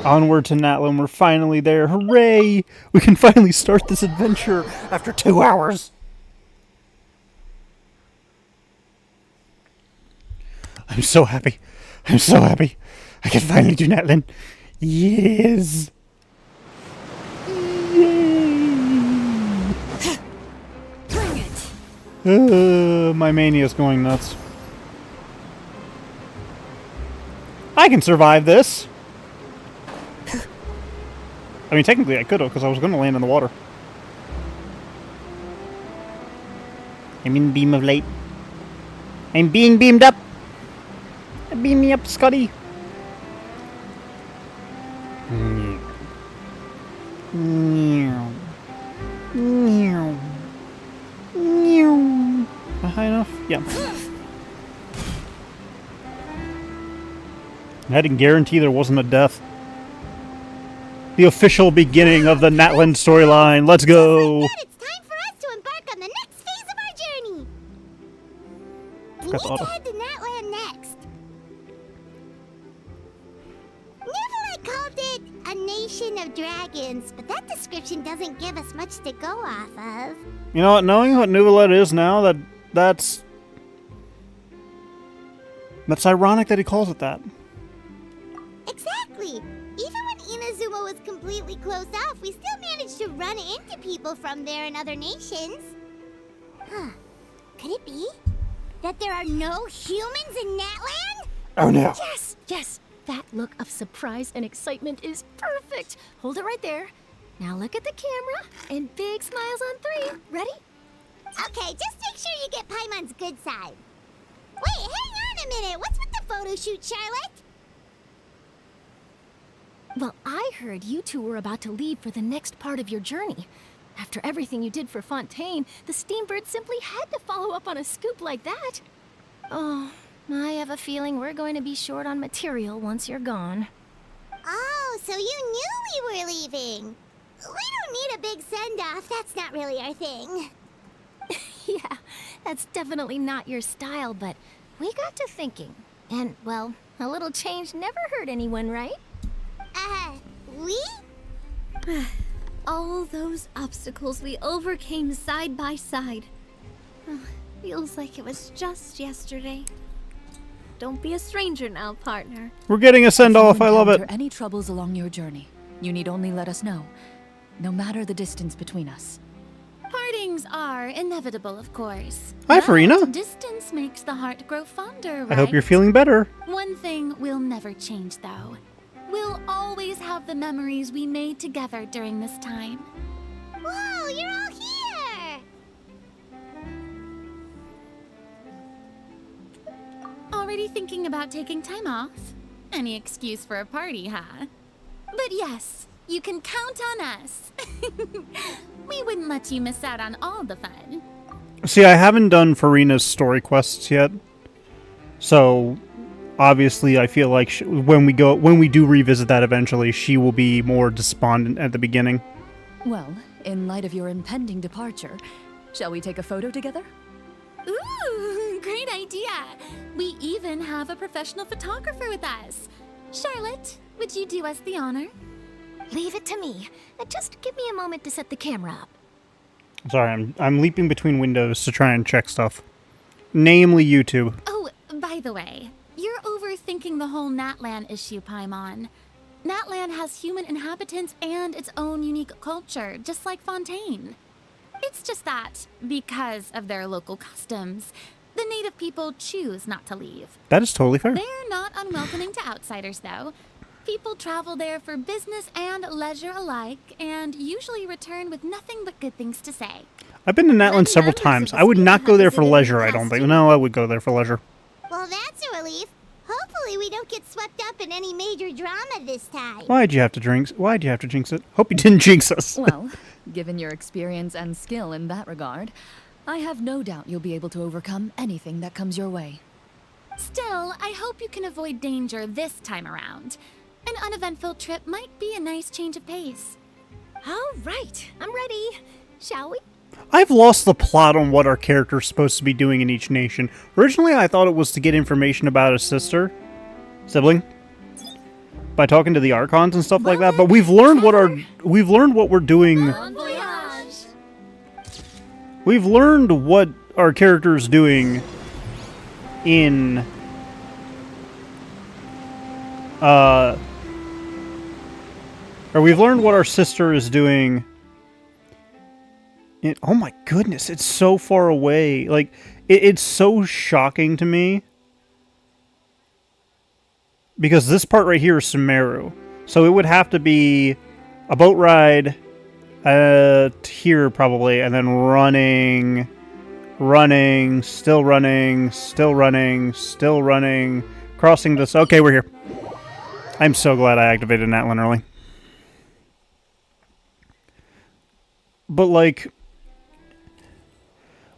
Onward to NATLAN, we're finally there. Hooray! We can finally start this adventure after 2 hours. I'm so happy. I'm so happy. I can finally do NATLAN. Yes! Yay! Bring it! My mania's going nuts. I can survive this! I mean, technically I could have, because I was going to land in the water. I'm in beam of light. I'm being beamed up! Beam me up, Scotty! Am I high enough? Yeah. I didn't guarantee there wasn't a death. The official beginning of the NATLAN storyline. Let's go! It's time for us to embark on the next phase of our journey! We need to head to NATLAN next. Neverland called it a nation of dragons, but that description doesn't give us much to go off of. You know what, knowing what Neuvillette is now, that's ironic that he calls it that. Exactly! Even when Inazuma was completely closed off, we still managed to run into people from there in other nations. Huh. Could it be that there are no humans in NATLAN? Oh no. Yes, yes. That look of surprise and excitement is perfect. Hold it right there. Now look at the camera and big smiles on 3. Ready? Okay, just make sure you get Paimon's good side. Wait, hang on a minute. What's with the photo shoot, Charlotte? Well, I heard you two were about to leave for the next part of your journey. After everything you did for Fontaine, the Steambird simply had to follow up on a scoop like that. Oh, I have a feeling we're going to be short on material once you're gone. Oh, so you knew we were leaving. We don't need a big send-off. That's not really our thing. Yeah, that's definitely not your style, but we got to thinking. And, well, a little change never hurt anyone, right? We? All those obstacles we overcame side by side. Feels like it was just yesterday. Don't be a stranger now, partner. We're getting a send-off, I love it. If you encounter any troubles along your journey, you need only let us know, no matter the distance between us. Partings are inevitable, of course. Hi, But Farina. distance makes the heart grow fonder, right? I hope you're feeling better. One thing will never change, though. We'll always have the memories we made together during this time. Whoa, you're all here! Already thinking about taking time off? Any excuse for a party, huh? But yes, you can count on us. We wouldn't let you miss out on all the fun. See, I haven't done Farina's story quests yet, so obviously I feel like when we do revisit that eventually, she will be more despondent at the beginning. Well, in light of your impending departure, shall we take a photo together? Ooh, great idea! We even have a professional photographer with us. Charlotte, would you do us the honor? Leave it to me. Just give me a moment to set the camera up. Sorry, I'm leaping between windows to try and check stuff. Namely YouTube. Oh, by the way, you're overthinking the whole NATLAN issue, Paimon. NATLAN has human inhabitants and its own unique culture, just like Fontaine. It's just that, because of their local customs, the native people choose not to leave. That is totally fair. They're not unwelcoming to outsiders, though. People travel there for business and leisure alike, and usually return with nothing but good things to say. I've been to NATLAN several times. I would not go there for leisure, I don't think. No, I would go there for leisure. Well, that's a relief. Hopefully we don't get swept up in any major drama this time. Why'd you have to jinx it? Hope you didn't jinx us. Well, given your experience and skill in that regard, I have no doubt you'll be able to overcome anything that comes your way. Still, I hope you can avoid danger this time around. An uneventful trip might be a nice change of pace. All right, I'm ready. Shall we? I've lost the plot on what our character's supposed to be doing in each nation. Originally, I thought it was to get information about his sibling. by talking to the Archons and stuff like that. But we've learned what we're doing. Bon voyage. We've learned what our character is doing in or we've learned what our sister is doing. Oh my goodness, it's so far away. Like, it's so shocking to me. Because this part right here is Sumeru. So it would have to be a boat ride here probably, and then running, still running, crossing this. Okay, we're here. I'm so glad I activated NATLAN early. But, like,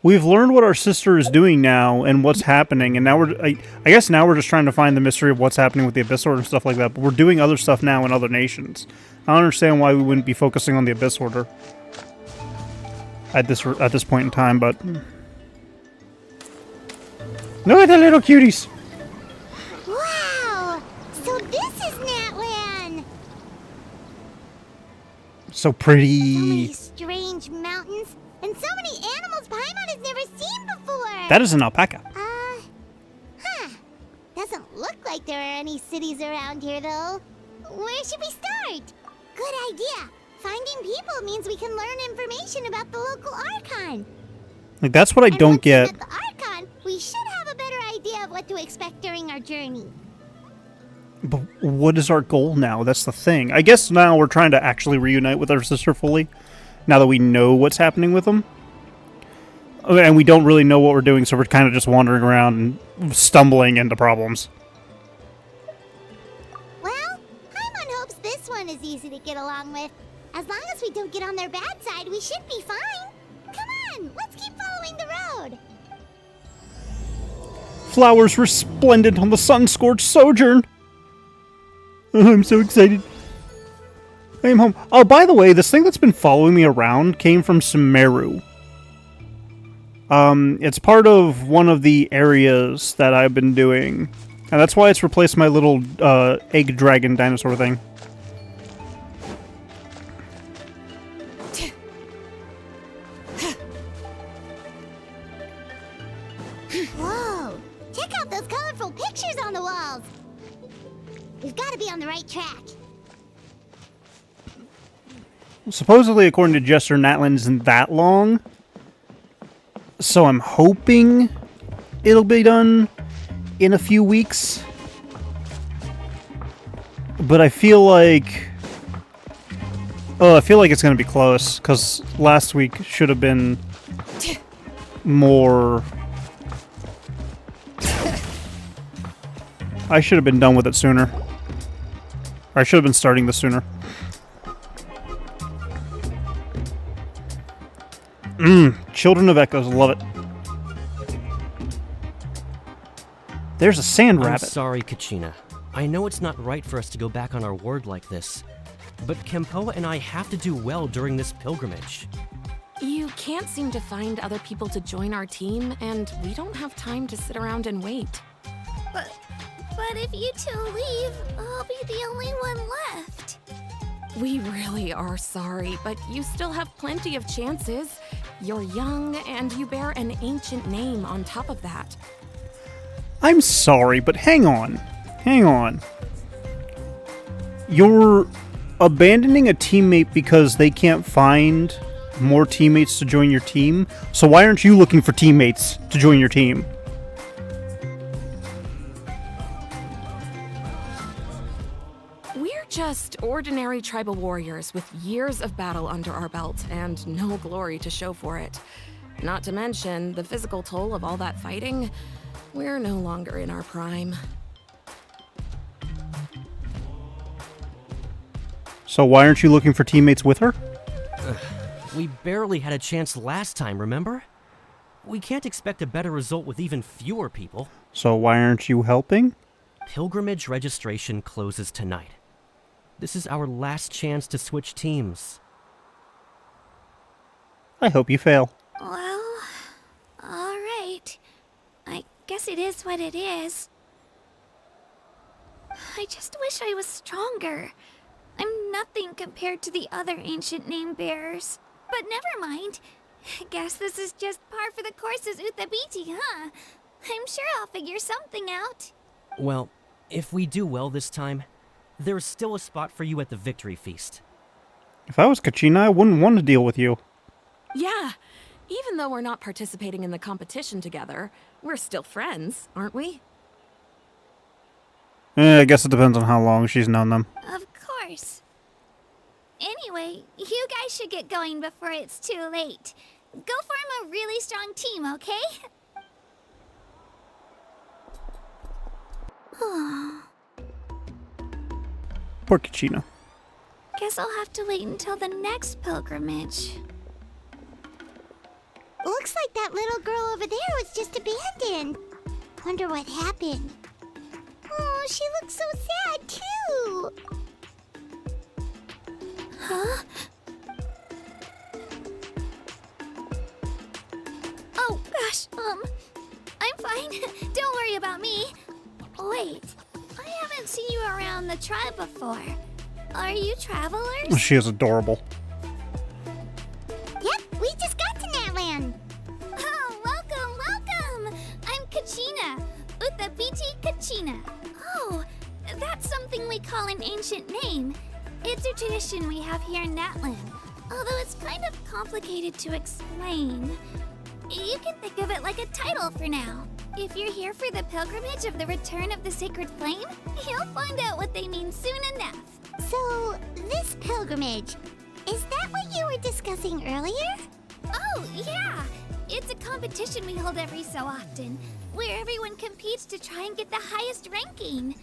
we've learned what our sister is doing now and what's happening, and now I guess now we're just trying to find the mystery of what's happening with the Abyss Order and stuff like that, but we're doing other stuff now in other nations. I don't understand why we wouldn't be focusing on the Abyss Order at this point in time, but... Look at the little cuties! Wow! So this is NATLAN! So So pretty. many strange mountains, and so many animals Paimon has never seen before! That is an alpaca. Doesn't look like there are any cities around here, though. Where should we start? Good idea! Finding people means we can learn information about the local Archon. Like, that's what I And don't once we get. met the Archon, we should have a better idea of what to expect during our journey. But what is our goal now? That's the thing. I guess now we're trying to actually reunite with our sister fully, now that we know what's happening with them. Okay, and we don't really know what we're doing, so we're kind of just wandering around and stumbling into problems. Well, Paimon hopes this one is easy to get along with. As long as we don't get on their bad side, we should be fine. Come on, let's keep following the road. Flowers resplendent on the sun-scorched sojourn. Oh, I'm so excited. I am home. Oh, by the way, this thing that's been following me around came from Sumeru. It's part of one of the areas that I've been doing. And that's why it's replaced my little, egg dragon dinosaur thing. Whoa, check out those colorful pictures on the walls. We've got to be on the right track. Supposedly, according to Jester, NATLAN isn't that long. So I'm hoping it'll be done in a few weeks. But I feel like... Oh, I feel like it's going to be close, because last week should have been more... I should have been done with it sooner. Or I should have been starting this sooner. Children of Echoes, love it. There's a sand rabbit. I'm sorry, Kachina. I know it's not right for us to go back on our word like this, but Kempoa and I have to do well during this pilgrimage. You can't seem to find other people to join our team, and we don't have time to sit around and wait. But if you two leave, I'll be the only one left. We really are sorry, but you still have plenty of chances. You're young, and you bear an ancient name on top of that. I'm sorry, but hang on. Hang on. You're abandoning a teammate because they can't find more teammates to join your team? So why aren't you looking for teammates to join your team? We're just ordinary tribal warriors with years of battle under our belt and no glory to show for it. Not to mention the physical toll of all that fighting. We're no longer in our prime. So why aren't you looking for teammates with her? We barely had a chance last time, remember? We can't expect a better result with even fewer people. So why aren't you helping? Pilgrimage registration closes tonight. This is our last chance to switch teams. I hope you fail. Well, alright. I guess it is what it is. I just wish I was stronger. I'm nothing compared to the other ancient name bearers. But never mind. Guess this is just par for the course as Uthabiti, huh? I'm sure I'll figure something out. Well, if we do well this time, there's still a spot for you at the victory feast. If I was Kachina, I wouldn't want to deal with you. Yeah, even though we're not participating in the competition together, we're still friends, aren't we? I guess it depends on how long she's known them. Of course. Anyway, you guys should get going before it's too late. Go form a really strong team, okay? Poor Kachina. Guess I'll have to wait until the next pilgrimage. Looks like that little girl over there was just abandoned. Wonder what happened. Oh, she looks so sad, too. Huh? Oh, gosh, I'm fine. Don't worry about me. Wait, I haven't seen you around the tribe before. Are you travelers? She is adorable. Yep, we just got to NATLAN. Oh, welcome! I'm Kachina, Uthabiti Kachina. Oh, that's something we call an ancient name. It's a tradition we have here in NATLAN, although it's kind of complicated to explain. You can think of it like a title for now. If you're here for the pilgrimage of the return of the sacred flame, you'll find out what they mean soon enough. So, this pilgrimage, is that what you were discussing earlier? Oh, yeah! It's a competition we hold every so often, where everyone competes to try and get the highest ranking.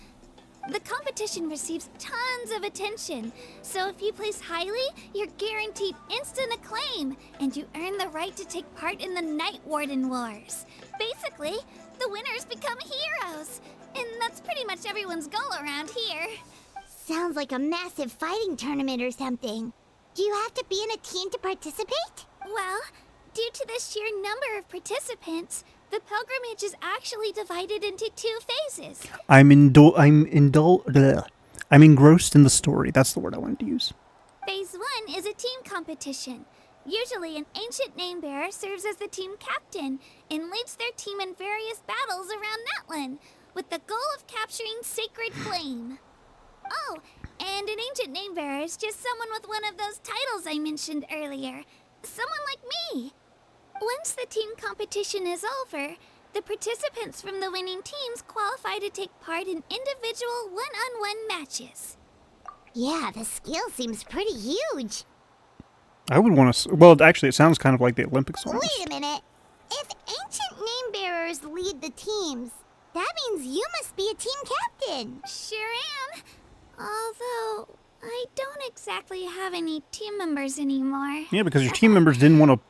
The competition receives tons of attention, so if you place highly, you're guaranteed instant acclaim, and you earn the right to take part in the Night Warden Wars. Basically, the winners become heroes, and that's pretty much everyone's goal around here. Sounds like a massive fighting tournament or something. Do you have to be in a team to participate? Well, due to the sheer number of participants, the pilgrimage is actually divided into 2 phases. I'm engrossed in the story. That's the word I wanted to use. Phase 1 is a team competition. Usually an ancient name bearer serves as the team captain and leads their team in various battles around NATLAN, with the goal of capturing Sacred Flame. Oh, and an ancient name bearer is just someone with one of those titles I mentioned earlier. Someone like me. Once the team competition is over, the participants from the winning teams qualify to take part in individual one-on-one matches. Yeah, the skill seems pretty huge. I would want to... Well, actually, it sounds kind of like the Olympics almost. Wait a minute. If ancient name bearers lead the teams, that means you must be a team captain. Sure am. Although, I don't exactly have any team members anymore. Yeah, because your team members didn't want to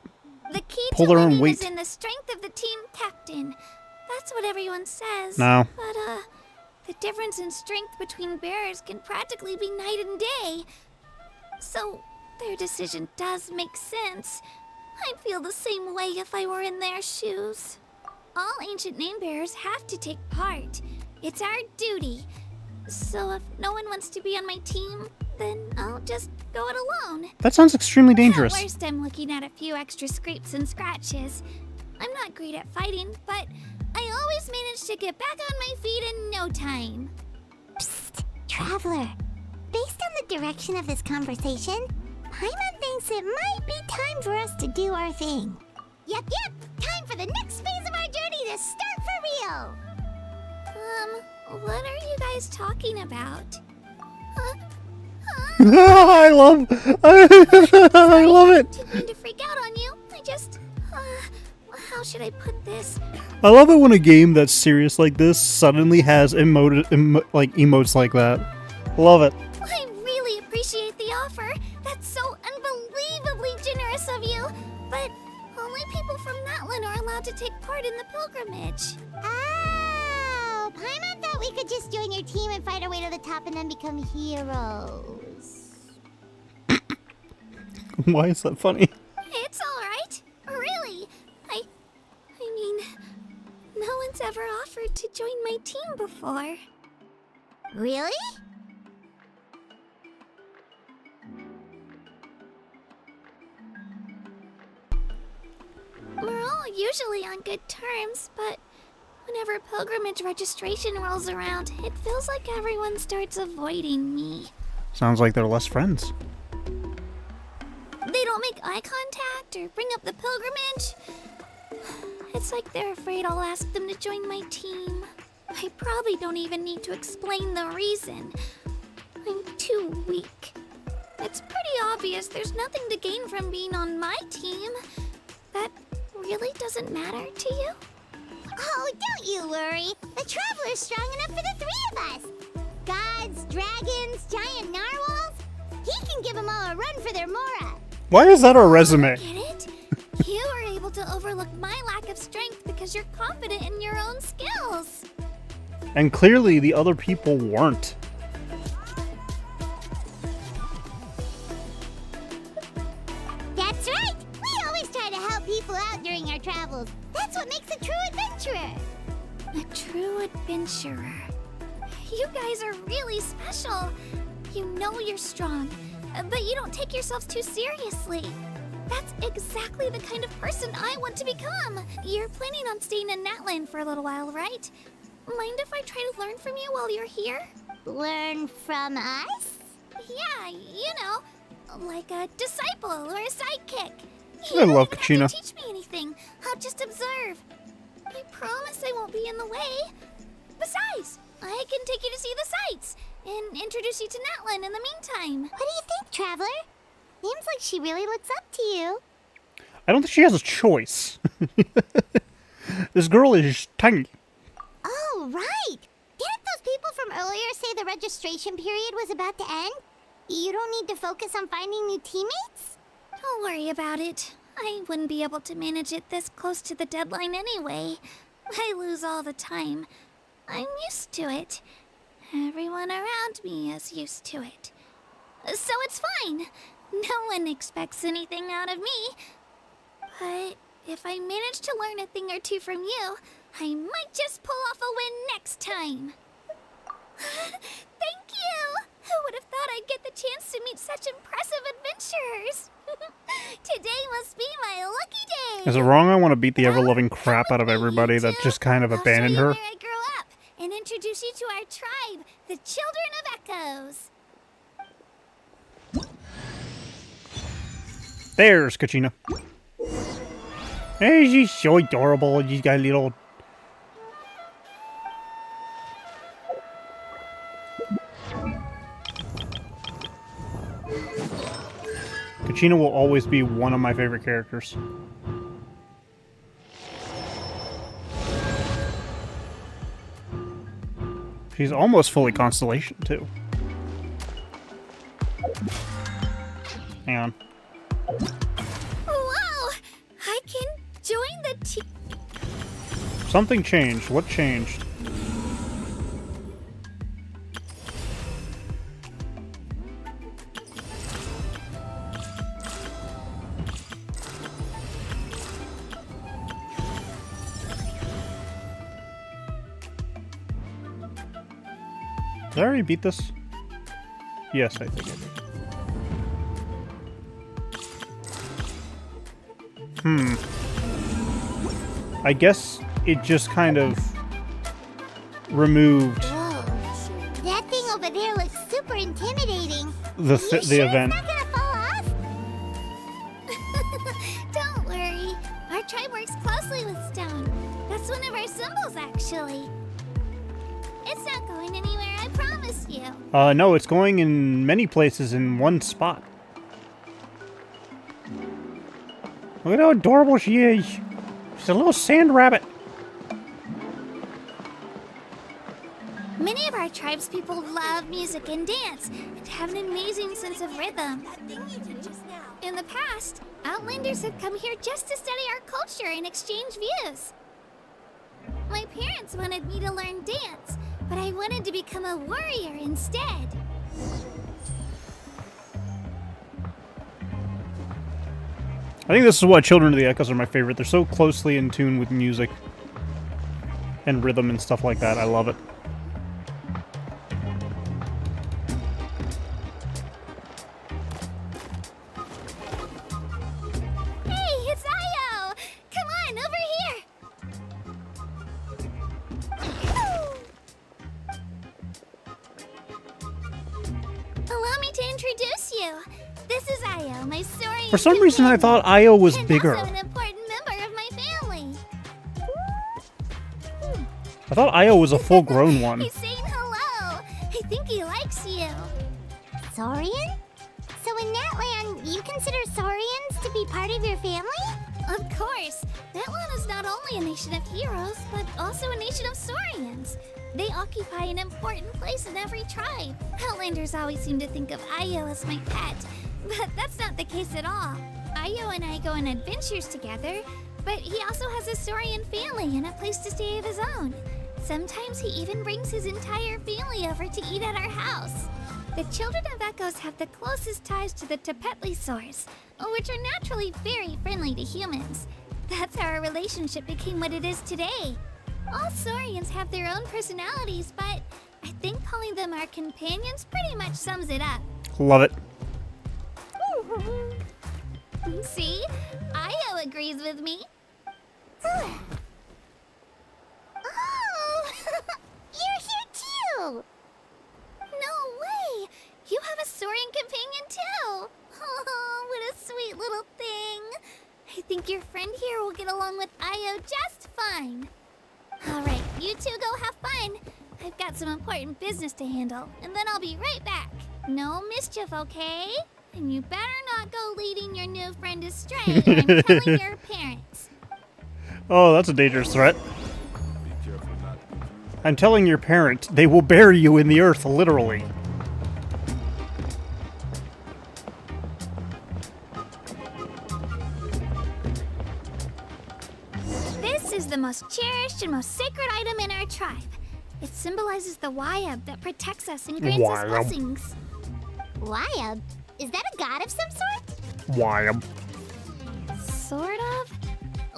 The key pull to their own winning weight. is in the strength of the team captain. That's what everyone says. No. But, the difference in strength between bearers can practically be night and day. So, their decision does make sense. I'd feel the same way if I were in their shoes. All ancient name bearers have to take part. It's our duty. So if no one wants to be on my team, then I'll just go it alone. That sounds extremely dangerous. At worst, I'm looking at a few extra scrapes and scratches. I'm not great at fighting, but I always manage to get back on my feet in no time. Psst, Traveler. Based on the direction of this conversation, Paimon thinks it might be time for us to do our thing. Yep, time for the next phase of our journey to start for real. What are you guys talking about? I love it. Didn't mean to freak out on you. I just, how should I put this? I love it when a game that's serious like this suddenly has emotes like that. Love it. I really appreciate the offer. That's so unbelievably generous of you. But only people from NATLAN are allowed to take part in the pilgrimage. Oh, Paimon thought we could just join your team and fight our way to the top and then become heroes. Why is that funny? It's alright. Really. I mean, no one's ever offered to join my team before. Really? We're all usually on good terms, but whenever pilgrimage registration rolls around, it feels like everyone starts avoiding me. Sounds like they're less friends. They don't make eye contact or bring up the pilgrimage. It's like they're afraid I'll ask them to join my team. I probably don't even need to explain the reason. I'm too weak. It's pretty obvious there's nothing to gain from being on my team. That really doesn't matter to you? Oh, don't you worry. The Traveler's strong enough for the three of us. Gods, dragons, giant narwhals. He can give them all a run for their Mora. Why is that a resume? Get it? You were able to overlook my lack of strength because you're confident in your own skills. And clearly the other people weren't. That's right. We always try to help people out during our travels. That's what makes a true adventurer. A true adventurer. You guys are really special. You know you're strong, but you don't take yourselves too seriously. That's exactly the kind of person I want to become. You're planning on staying in NATLAN for a little while, right? Mind if I try to learn from you while you're here? Learn from us? Yeah, you know, like a disciple or a sidekick. I You love don't Kachina. have to teach me anything. I'll just observe. I promise I won't be in the way. Besides, I can take you to see the sights and introduce you to NATLAN in the meantime. What do you think, Traveler? Seems like she really looks up to you. I don't think she has a choice. This girl is tiny. Oh, right. Didn't those people from earlier say the registration period was about to end? You don't need to focus on finding new teammates? Don't worry about it. I wouldn't be able to manage it this close to the deadline anyway. I lose all the time. I'm used to it. Everyone around me is used to it. So it's fine. No one expects anything out of me. But if I manage to learn a thing or two from you, I might just pull off a win next time. Thank you! Who would have thought I'd get the chance to meet such impressive adventurers? Today must be my lucky day! Is it wrong I want to beat the ever-loving crap out of everybody that just kind of abandoned her? I'll show you where I grew up and introduce you to our tribe, the Children of Echoes. There's Kachina. Hey, she's so adorable. She's got a little... Kachina will always be one of my favorite characters. She's almost fully Constellation, too. Hang on. Whoa! I can join the team. Something changed. What changed? Did I already beat this? Yes, I think I did. I guess it just kind of removed Whoa. That thing over there looks super intimidating. the event. It's not gonna fall off? Don't worry. Our tribe works closely with stone. That's one of our symbols, actually. It's not going anywhere, I promise you. No, it's going in many places in one spot. Look at how adorable she is. She's a little sand rabbit. Many of our tribespeople love music and dance and have an amazing sense of rhythm. In the past, Outlanders have come here just to study our culture and exchange views. My parents wanted me to learn dance, but I wanted to become a warrior instead. I think this is why Children of the Echoes are my favorite. They're so closely in tune with music and rhythm and stuff like that. I love it. to introduce you. This is Io, my Saurian For some reason, I companion, thought Io was and bigger. also an important member of my family. I thought Io was a full-grown one. He's saying hello. I think he likes you. Saurian? So in NATLAN, you consider Saurians to be part of your family? Of course. NATLAN is not only a nation of heroes, but also a nation of Saurians. They occupy an important place in every tribe. Outlanders always seem to think of Io as my pet, but that's not the case at all. Io and I go on adventures together, but he also has a Saurian family and a place to stay of his own. Sometimes he even brings his entire family over to eat at our house. The children of Echoes have the closest ties to the Tepetlisaurs, which are naturally very friendly to humans. That's how our relationship became what it is today. All Saurians have their own personalities, but I think calling them our companions pretty much sums it up. Love it. See? Io agrees with me. Oh! You're here too! No way! You have a Saurian companion too! Oh, what a sweet little thing! I think your friend here will get along with Io just fine. Alright, you two go have fun. I've got some important business to handle, and then I'll be right back. No mischief, okay? And you better not go leading your new friend astray, or I'm telling your parents. Oh, that's a dangerous threat. I'm telling your parent, they will bury you in the earth, literally. This is the most cherished and most sacred item in our tribe. It symbolizes the Wayab that protects us and grants us Wayab. blessings. Wayab? Is that a god of some sort? Why? Sort of.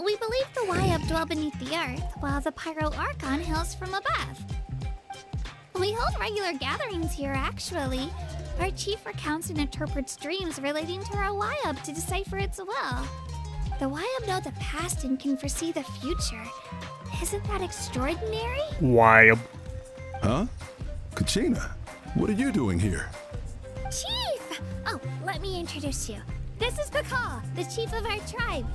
We believe the Wayab dwell beneath the earth, while the Pyro Archon hails from above. We hold regular gatherings here, actually. Our chief recounts and interprets dreams relating to our Wayab to decipher its will. The Wayab know the past and can foresee the future. Isn't that extraordinary? Why? Huh? Kachina, what are you doing here? Chief! Oh, let me introduce you. This is Pakal, the chief of our tribe.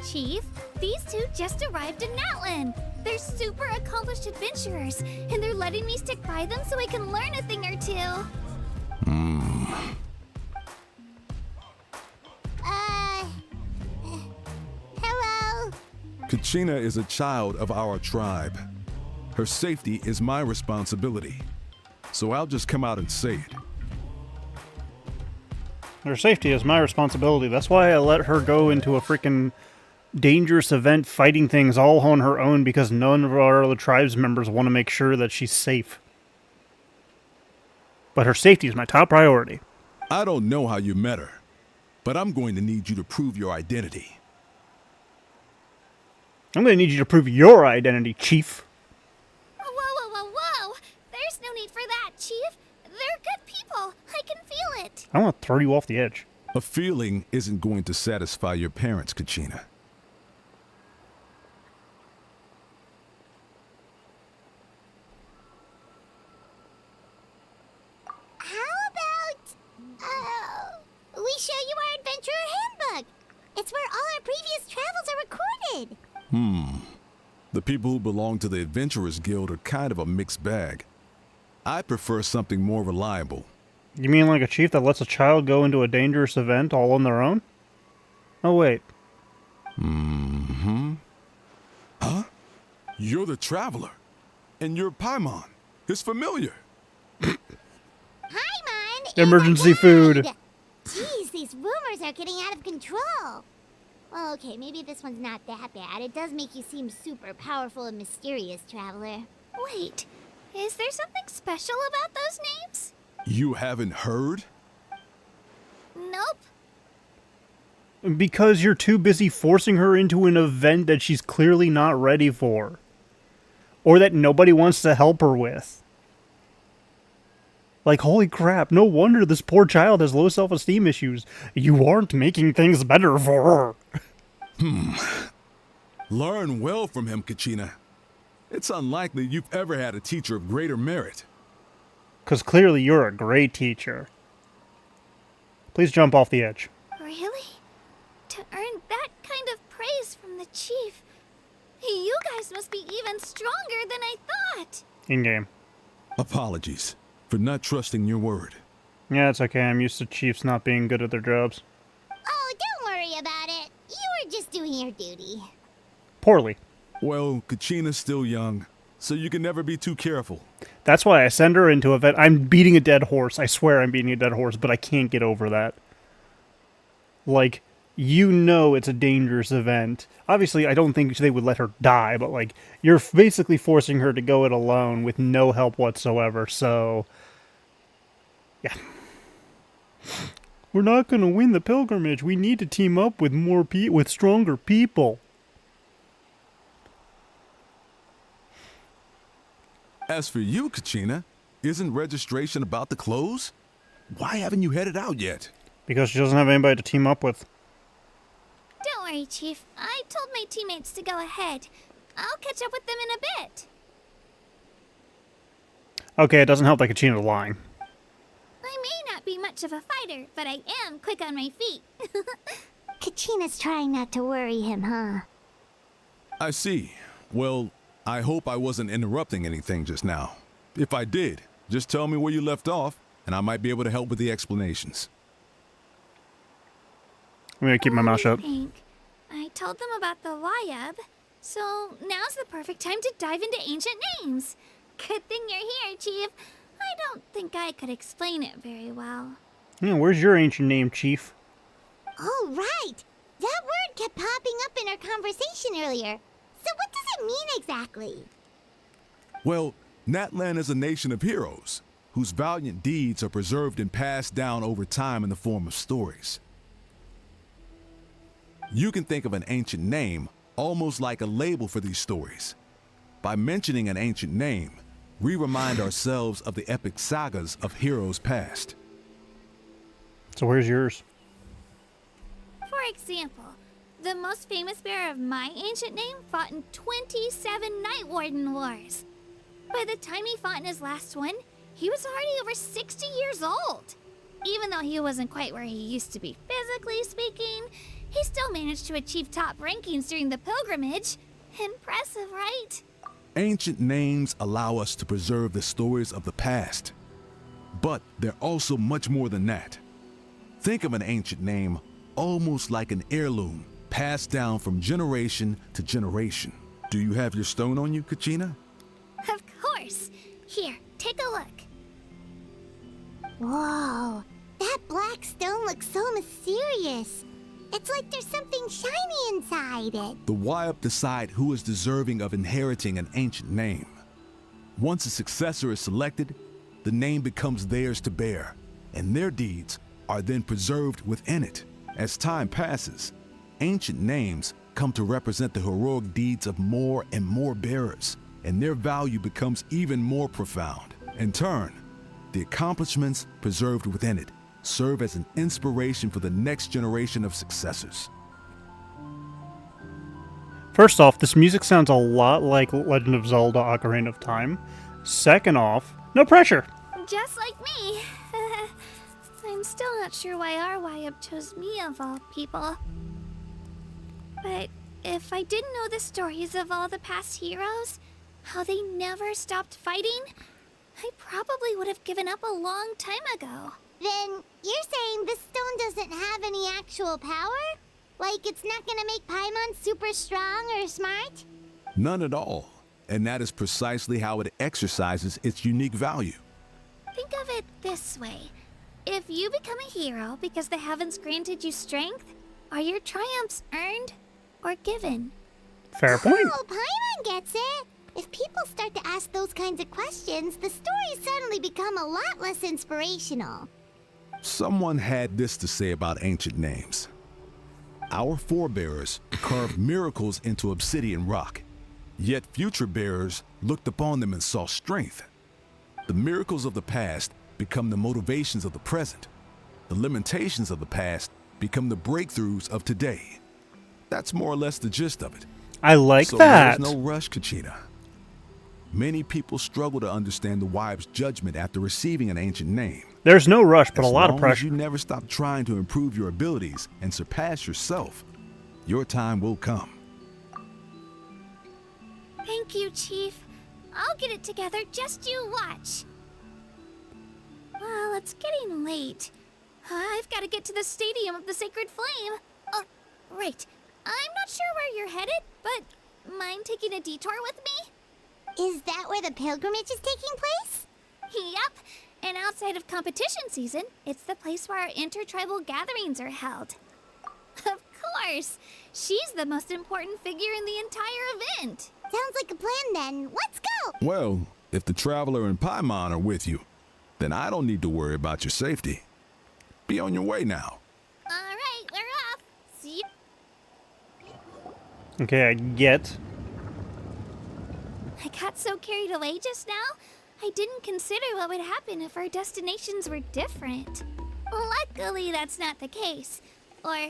Chief, these two just arrived in NATLAN. They're super accomplished adventurers, and they're letting me stick by them so I can learn a thing or two. Hello? Kachina is a child of our tribe. Her safety is my responsibility. So I'll just come out and say it. Her safety is my responsibility. That's why I let her go into a freaking dangerous event fighting things all on her own, because none of our other tribes members want to make sure that she's safe. But her safety is my top priority. I don't know how you met her, but I'm going to need you to prove your identity. I'm going to need you to prove your identity, Chief. Whoa. There's no need for that, Chief. They're good people. I can feel it. I want to throw you off the edge. A feeling isn't going to satisfy your parents, Kachina. How about, we show you our adventurer handbook? It's where all our previous travels are recorded. The people who belong to the Adventurers Guild are kind of a mixed bag. I prefer something more reliable. You mean like a chief that lets a child go into a dangerous event all on their own? Oh, wait. Huh? You're the Traveler. And you're Paimon, his familiar. Paimon is Emergency a food. guide. Jeez, these rumors are getting out of control. Well, okay, maybe this one's not that bad. It does make you seem super powerful and mysterious, Traveler. Wait, is there something special about those names? You haven't heard? Nope. Because you're too busy forcing her into an event that she's clearly not ready for. Or that nobody wants to help her with. Like, holy crap, no wonder this poor child has low self-esteem issues. You aren't making things better for her. Learn well from him, Kachina. It's unlikely you've ever had a teacher of greater merit. because clearly you're a great teacher. Please jump off the edge. Really? To earn that kind of praise from the chief, you guys must be even stronger than I thought. In-game. Apologies for not trusting your word. Yeah, it's okay. I'm used to chiefs not being good at their jobs. Oh, don't worry about it. You were just doing your duty. Poorly. Well, Kachina's still young, so you can never be too careful. That's why I send her into a vet. I'm beating a dead horse. I swear I'm beating a dead horse, but I can't get over that. Like, you know it's a dangerous event. Obviously, I don't think they would let her die, but, like, you're basically forcing her to go it alone with no help whatsoever, so... yeah. We're not going to win the pilgrimage. We need to team up with with stronger people. As for you, Kachina, isn't registration about to close? Why haven't you headed out yet? Because she doesn't have anybody to team up with. Don't worry, Chief. I told my teammates to go ahead. I'll catch up with them in a bit. Okay, it doesn't help that Kachina's lying. I may not be much of a fighter, but I am quick on my feet. Kachina's trying not to worry him, huh? I see. Well, I hope I wasn't interrupting anything just now. If I did, just tell me where you left off, and I might be able to help with the explanations. I'm going to keep my mouth shut. I told them about the Wayab, so now's the perfect time to dive into ancient names. Good thing you're here, Chief. I don't think I could explain it very well. Yeah, where's your ancient name, Chief? Oh, right. That word kept popping up in our conversation earlier. So what does it mean exactly? Well, NATLAN is a nation of heroes whose valiant deeds are preserved and passed down over time in the form of stories. You can think of an ancient name almost like a label for these stories. By mentioning an ancient name, we remind ourselves of the epic sagas of heroes past. So where's yours? For example, the most famous bearer of my ancient name fought in 27 Night Warden Wars. By the time he fought in his last one, he was already over 60 years old. Even though he wasn't quite where he used to be physically speaking, he still managed to achieve top rankings during the pilgrimage. Impressive, right? Ancient names allow us to preserve the stories of the past. But they're also much more than that. Think of an ancient name almost like an heirloom passed down from generation to generation. Do you have your stone on you, Kachina? Of course. Here, take a look. Whoa, that black stone looks so mysterious. It's like there's something shiny inside it. The Wayab decide who is deserving of inheriting an ancient name. Once a successor is selected, the name becomes theirs to bear, and their deeds are then preserved within it. As time passes, ancient names come to represent the heroic deeds of more and more bearers, and their value becomes even more profound. In turn, the accomplishments preserved within it serve as an inspiration for the next generation of successors. First off, this music sounds a lot like Legend of Zelda Ocarina of Time. Second off, no pressure. Just like me. I'm still not sure why our Wayab chose me of all people. But if I didn't know the stories of all the past heroes, how they never stopped fighting, I probably would have given up a long time ago. Then you're saying this stone doesn't have any actual power? Like it's not gonna make Paimon super strong or smart? None at all. And that is precisely how it exercises its unique value. Think of it this way. If you become a hero because the heavens granted you strength, are your triumphs earned or given? Fair point. Oh, Paimon gets it. If people start to ask those kinds of questions, the stories suddenly become a lot less inspirational. Someone had this to say about ancient names. Our forebears carved miracles into obsidian rock, yet future bearers looked upon them and saw strength. The miracles of the past become the motivations of the present. The limitations of the past become the breakthroughs of today. That's more or less the gist of it. I like so that. There's no rush, Kachina. Many people struggle to understand the wive's judgment after receiving an ancient name. There's no rush, but a As lot of long as pressure. you never stop trying to improve your abilities and surpass yourself, your time will come. Thank you, Chief. I'll get it together, just you watch. Well, it's getting late. I've got to get to the Stadium of the Sacred Flame. Oh, right. I'm not sure where you're headed, but mind taking a detour with me? Is that where the pilgrimage is taking place? Yep. And outside of competition season, it's the place where our intertribal gatherings are held. Of course. She's the most important figure in the entire event. Sounds like a plan then. Let's go! Well, if the Traveler and Paimon are with you, then I don't need to worry about your safety. Be on your way now. All right, we're off. See you. Okay, I get. I got so carried away just now, I didn't consider what would happen if our destinations were different. Luckily, that's not the case. Or,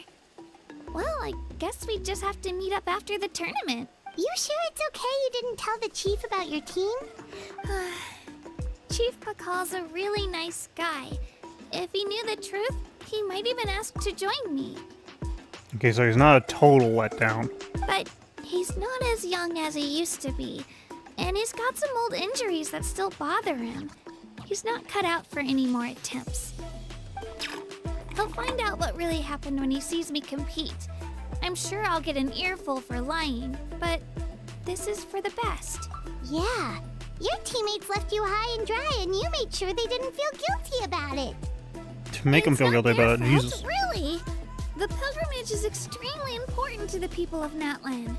well, I guess we just have to meet up after the tournament. You sure it's okay you didn't tell the chief about your team? Chief Pakal's a really nice guy. If he knew the truth, he might even ask to join me. Okay, so he's not a total letdown. But he's not as young as he used to be, and he's got some old injuries that still bother him. He's not cut out for any more attempts. He'll find out what really happened when he sees me compete. I'm sure I'll get an earful for lying, but this is for the best. Yeah. Your teammates left you high and dry and you made sure they didn't feel guilty about it. To make him It's feel not guilty their about it, fault, Jesus. Really? The pilgrimage is extremely important to the people of NATLAN.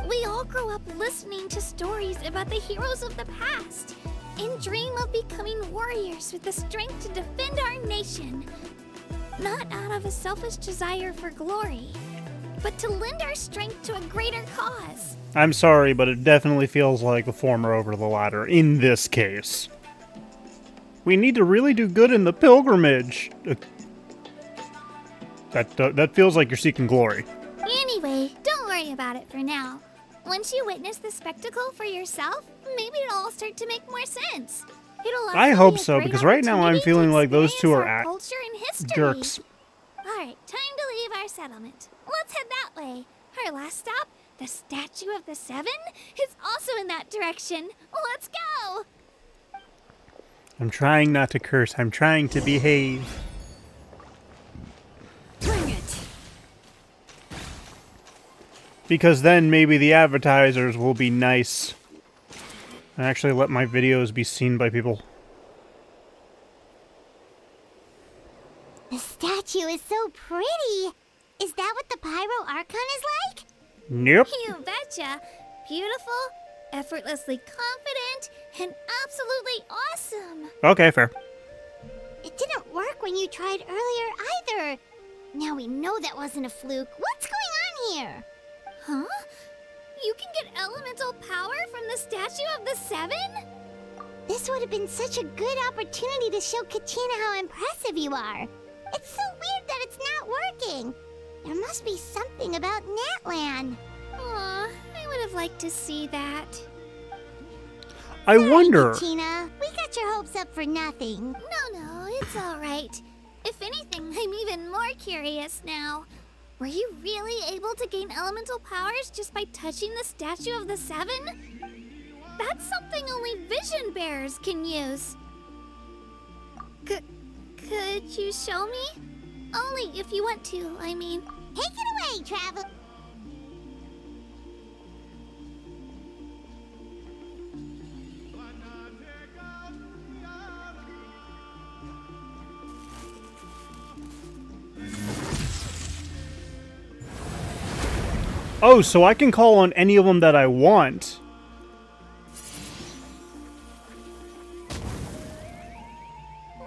We all grow up listening to stories about the heroes of the past and dream of becoming warriors with the strength to defend our nation. Not out of a selfish desire for glory, but to lend our strength to a greater cause. I'm sorry, but it definitely feels like the former over the latter in this case. We need to really do good in the pilgrimage. That feels like you're seeking glory. Anyway, don't worry about it for now. Once you witness the spectacle for yourself, maybe it'll all start to make more sense. It'll also I hope be a so, great because right now I'm opportunity feeling to like those two are experience our culture and history. jerks. All right, time to leave our settlement. Let's head that way. Our last stop, the Statue of the Seven, is also in that direction. Let's go! I'm trying not to curse. I'm trying to behave. Bring it! Because then maybe the advertisers will be nice and actually let my videos be seen by people. The statue is so pretty. Is that what the Pyro Archon is like? Nope. You betcha. Beautiful, effortlessly confident, and absolutely awesome. Okay, fair. It didn't work when you tried earlier either. Now we know that wasn't a fluke. What's going on here? Huh? You can get elemental power from the Statue of the Seven? This would have been such a good opportunity to show Katina how impressive you are. It's so weird that it's not working. There must be something about NATLAN. Aw, I would have liked to see that. I wonder. Katina, we got your hopes up for nothing. No, it's all right. If anything, I'm even more curious now. Were you really able to gain elemental powers just by touching the Statue of the Seven? That's something only vision bearers can use. Could you show me? Only if you want to, I mean. Take it away, Travel. Oh, so I can call on any of them that I want.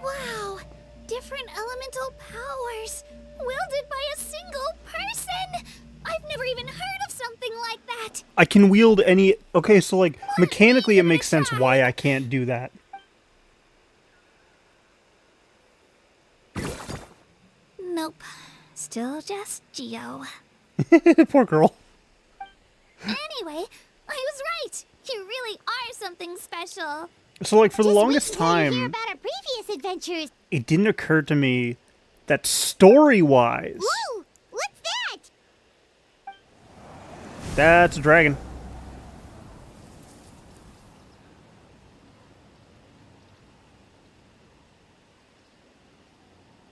Wow! Different elemental powers, wielded by a single person! I've never even heard of something like that! I can wield any... Okay, so like, mechanically it makes sense why I can't do that. Nope. Still just Geo. Poor girl. Anyway, I was right. You really are something special. So, like, for the Just longest wait until you hear time, about our previous adventures. it didn't occur to me that story-wise, Whoa! What's that? that's a dragon.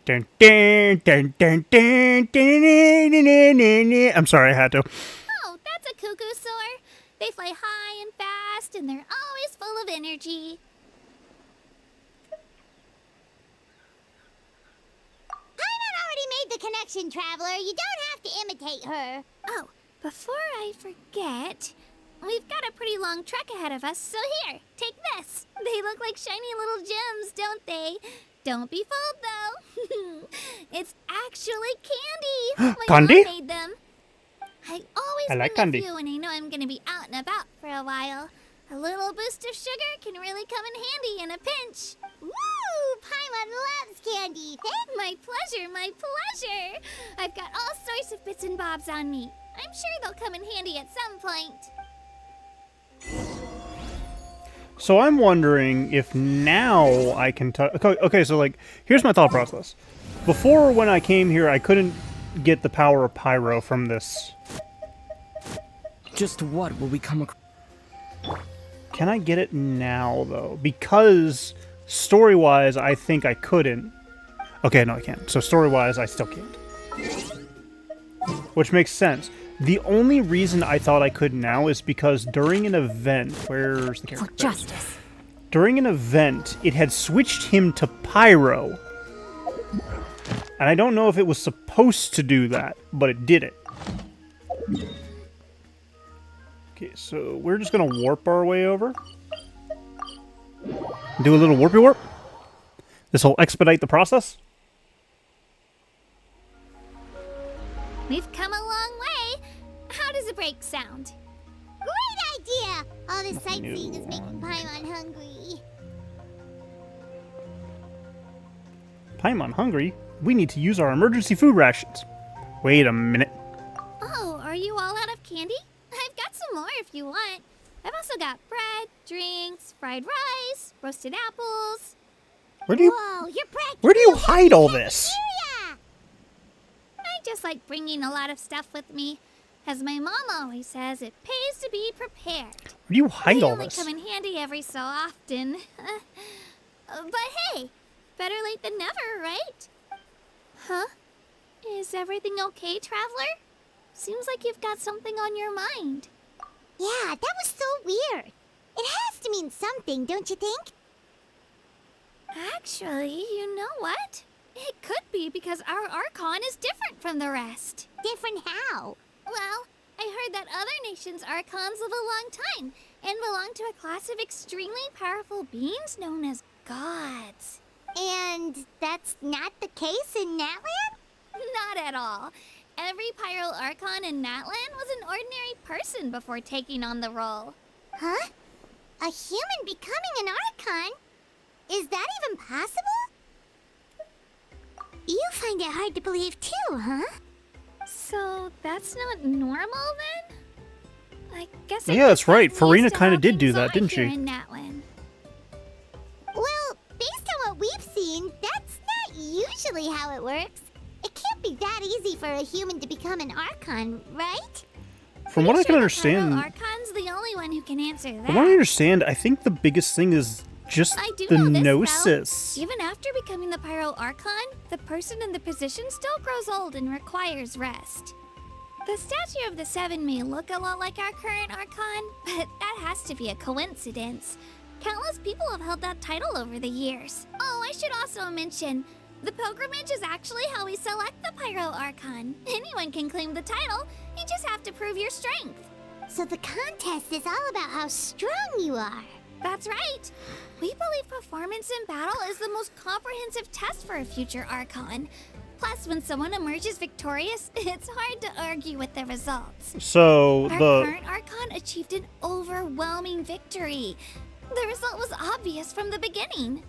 Dun, dun, dun, dun, dun, dun, dun, dun, dun, dun, dun. I'm sorry, I had to. Oh, that's a cuckoo soar. They fly high and fast, and they're always full of energy. Paimon already made the connection, Traveler. You don't have to imitate her. Oh, before I forget, we've got a pretty long trek ahead of us, so here, take this. They look like shiny little gems, don't they? Don't be fooled, though. It's actually candy. My Candy? mom made them. I always I like bring candy. a few when I know I'm going to be out and about for a while. A little boost of sugar can really come in handy in a pinch. Woo! Paimon loves candy. My pleasure, my pleasure. I've got all sorts of bits and bobs on me. I'm sure they'll come in handy at some point. So I'm wondering if now I can okay, so like, here's my thought process. Before, when I came here, I couldn't get the power of pyro from this. Just what will we come across? Can I get it now, though? Because story-wise, I think I couldn't. Okay, no, I can't. So story-wise, I still can't. Which makes sense. The only reason I thought I could now is because during an event... Where's the character? For justice. During an event, it had switched him to pyro. And I don't know if it was supposed to do that, but it did it. Okay, so we're just gonna warp our way over. Do a little warpy warp. This will expedite the process. We've come a long way. How does a break sound? Great idea! All this sightseeing is making Paimon hungry. Paimon hungry? We need to use our emergency food rations. Wait a minute. Oh, are you all out of candy? I've got some more if you want. I've also got bread, drinks, fried rice, roasted apples. Where do you Whoa, you're practically where do you a hide all walking this? cafeteria! I just like bringing a lot of stuff with me. As my mom always says, it pays to be prepared. Where do you hide They all only this? come in handy every so often. But hey, better late than never, right? Huh? Is everything okay, Traveler? Seems like you've got something on your mind. Yeah, that was so weird. It has to mean something, don't you think? Actually, you know what? It could be because our Archon is different from the rest. Different how? Well, I heard that other nations' Archons live a long time and belong to a class of extremely powerful beings known as gods. And that's not the case in NATLAN? Not at all. Every Pyro Archon in NATLAN was an ordinary person before taking on the role. Huh? A human becoming an Archon? Is that even possible? You find it hard to believe too, huh? So that's not normal then? I guess Yeah, that's right. I'm Farina used to kinda how did do things that, are didn't here she? in NATLAN. Well, based on what we've seen, that's not usually how it works. It can't be that easy for a human to become an Archon, right? From what I can Pyro understand, Archon's the only one who can answer that. from what I understand, I think the biggest thing is just I do the know this, gnosis. though. Even after becoming the Pyro Archon, the person in the position still grows old and requires rest. The statue of the Seven may look a lot like our current Archon, but that has to be a coincidence. Countless people have held that title over the years. Oh, I should also mention, the pilgrimage is actually how we select the Pyro Archon. Anyone can claim the title, you just have to prove your strength. So the contest is all about how strong you are. That's right. We believe performance in battle is the most comprehensive test for a future Archon. Plus, when someone emerges victorious, it's hard to argue with the results. So Our the current Archon achieved an overwhelming victory. The result was obvious from the beginning.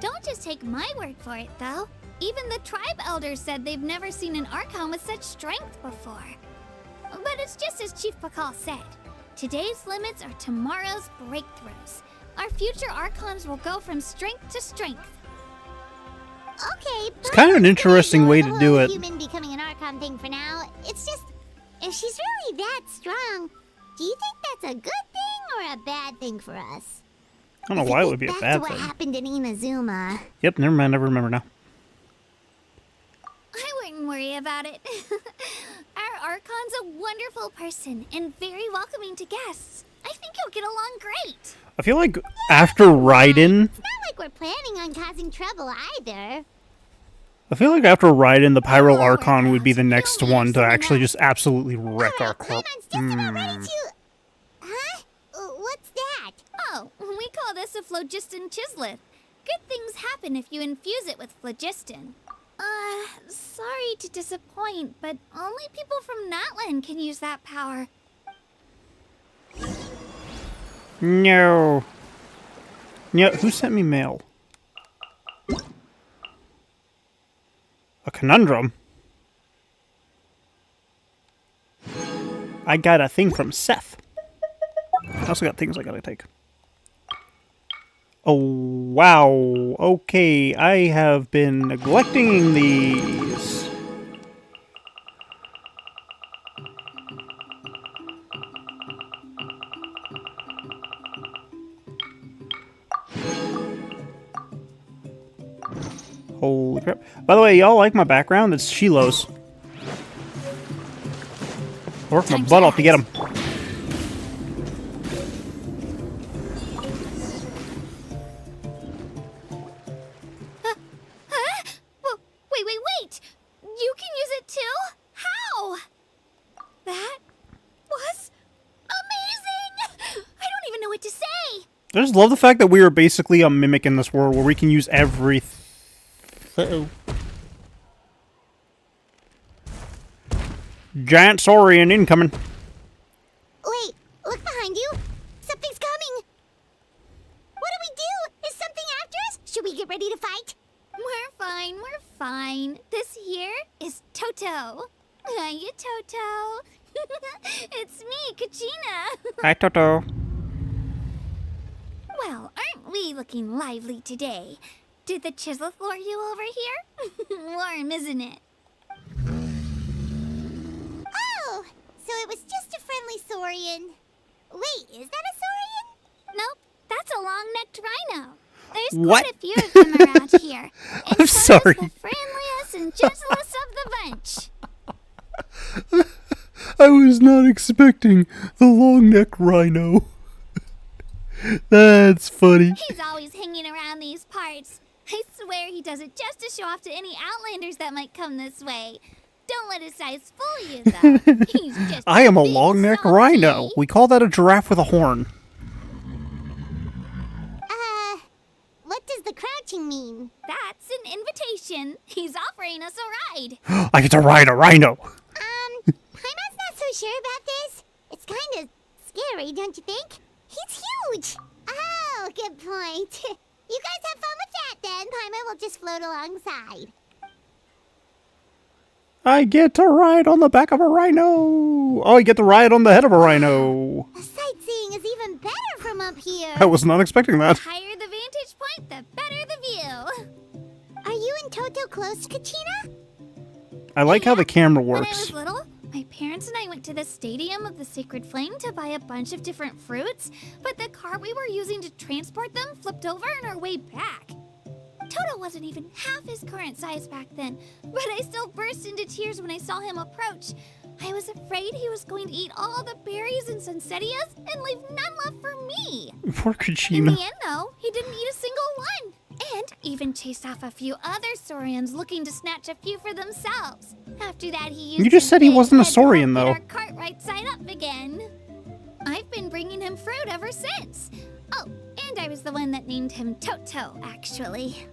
Don't just take my word for it, though. Even the tribe elders said they've never seen an Archon with such strength before. But it's just as Chief Pakal said. Today's limits are tomorrow's breakthroughs. Our future Archons will go from strength to strength. Okay, It's kind of an interesting way to do it. Human becoming an Archon thing for now. It's just, if she's really that strong, do you think that's a good thing or a bad thing for us? I don't know why it would be a Back bad to what thing. happened in Inazuma. Yep, never mind. I remember now. I wouldn't worry about it. Our Archon's a wonderful person and very welcoming to guests. I think you'll get along great. I feel like after Raiden, It's not like we're planning on causing trouble either. the Pyro Don't Archon worry, would be the Kazm. next You'll one to learn actually something just absolutely wreck our club. Paimon's just about ready to... Huh? What's that? Oh, we call this a phlogiston chisleth. Good things happen if you infuse it with phlogiston. Sorry to disappoint, but only people from NATLAN can use that power. No. Yeah, who sent me mail? A conundrum? I got a thing from Seth. I also got things I gotta take. Oh, wow. Okay, I have been neglecting these. Holy crap. By the way, y'all like my background? It's Shiloh's. I worked my butt off to get him. Wait! You can use it too? How? That was amazing! I don't even know what to say! I just love the fact that we are basically a mimic in this world where we can use everything. Uh-oh. Giant Saurian incoming. Wait, look behind you. Something's coming. What do we do? Is something after us? Should we get ready to fight? We're fine. This here is Toto. Hiya, Toto. It's me, Kachina. Hi, Toto. Well, aren't we looking lively today? Did the chisleth lure you over here? Warm, isn't it? Oh, so it was just a friendly saurian. Wait, is that a saurian? Nope, that's a long-necked rhino. There's What? quite a few of them around here. And I'm Toto's sorry. the friendliest and gentlest of the bunch. I was not expecting the long-necked rhino. That's funny. He's always hanging around these parts. I swear he does it just to show off to any outlanders that might come this way. Don't let his size fool you, though. He's just I am a big long-necked salty. rhino. We call that a giraffe with a horn. What does the crouching mean? That's an invitation. He's offering us a ride. I get to ride a rhino. Paimon's not so sure about this. It's kind of scary, don't you think? He's huge. Oh, good point. You guys have fun with that then. Paimon will just float alongside. I get to ride on the back of a rhino. Oh, I get to ride on the head of a rhino. The sightseeing is even better from up here. I was not expecting The that. higher the vantage point, the better the view. Are you and Toto close, Kachina? I like how the camera When I works. was little, my parents and I went to the Stadium of the Sacred Flame to buy a bunch of different fruits, but the car we were using to transport them flipped over on our way back. Toto wasn't even half his current size back then, but I still burst into tears when I saw him approach. I was afraid he was going to eat all the berries and sunsettias and leave none left for me. Poor In Kachina. the end, though, he didn't eat a single one. And even chased off a few other saurians looking to snatch a few for themselves. After that, he used You just his said he big wasn't a head to saurian, help though. get our cart right side up again. I've been bringing him fruit ever since. Oh, and I was the one that named him Toto, actually.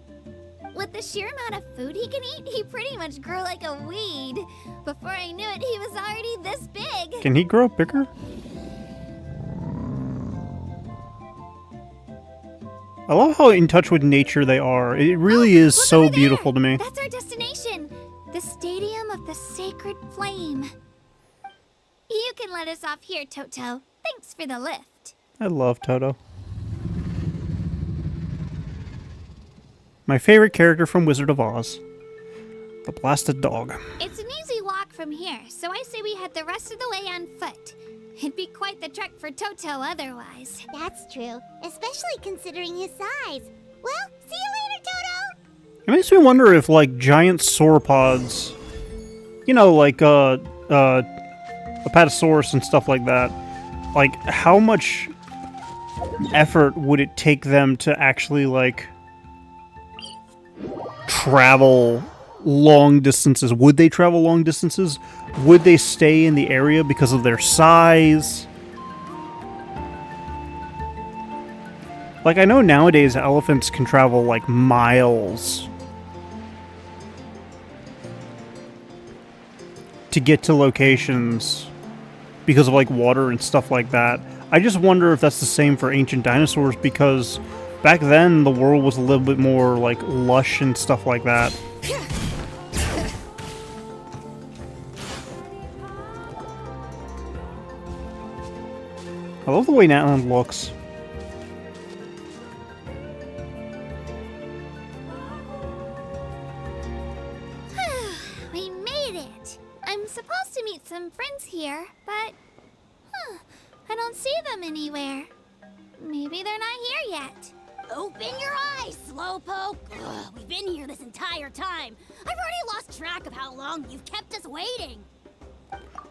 With the sheer amount of food he can eat, he pretty much grew like a weed. Before I knew it, he was already this big. Can he grow bigger? I love how in touch with nature they are. It really is Look so over there. beautiful to me. That's our destination. The Stadium of the Sacred Flame. can let us off here, Toto. Thanks for the lift. I love Toto. My favorite character from Wizard of Oz. The blasted dog. It's an easy walk from here, so I say we head the rest of the way on foot. It'd be quite the trek for Toto otherwise. That's true, especially considering his size. Well, see you later, Toto! It makes me wonder if, like, giant sauropods, you know, like, Apatosaurus and stuff like that, like, how much effort would it take them to actually, like, travel long distances? Would they travel long distances? Would they stay in the area because of their size? Like, I know nowadays elephants can travel, like, miles to get to locations because of, like, water and stuff like that. I just wonder if that's the same for ancient dinosaurs, because back then the world was a little bit more, like, lush and stuff like that. I love the way NATLAN looks. We made it. I'm supposed to meet some friends here, but I don't see them anywhere. Maybe they're not here yet. Open your eyes, Slowpoke! Ugh, we've been here this entire time. I've already lost track of how long you've kept us waiting.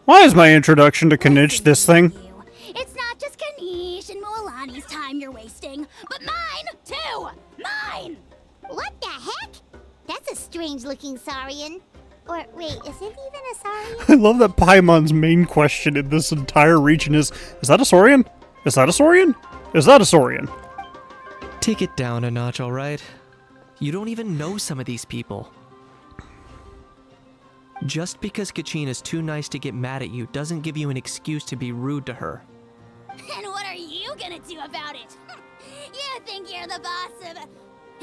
Why is my introduction to Kanich this thing? It's not just Kanish and Moalani's time you're wasting, but mine, too! Mine! What the heck? That's a strange-looking saurian. Or, wait, is it even a saurian? I love that Paimon's main question in this entire region is that a saurian? Is that a saurian? Is that a saurian? Take it down a notch, alright? You don't even know some of these people. Just because Kachina's too nice to get mad at you doesn't give you an excuse to be rude to her. And what are you gonna do about it? You think you're the boss of...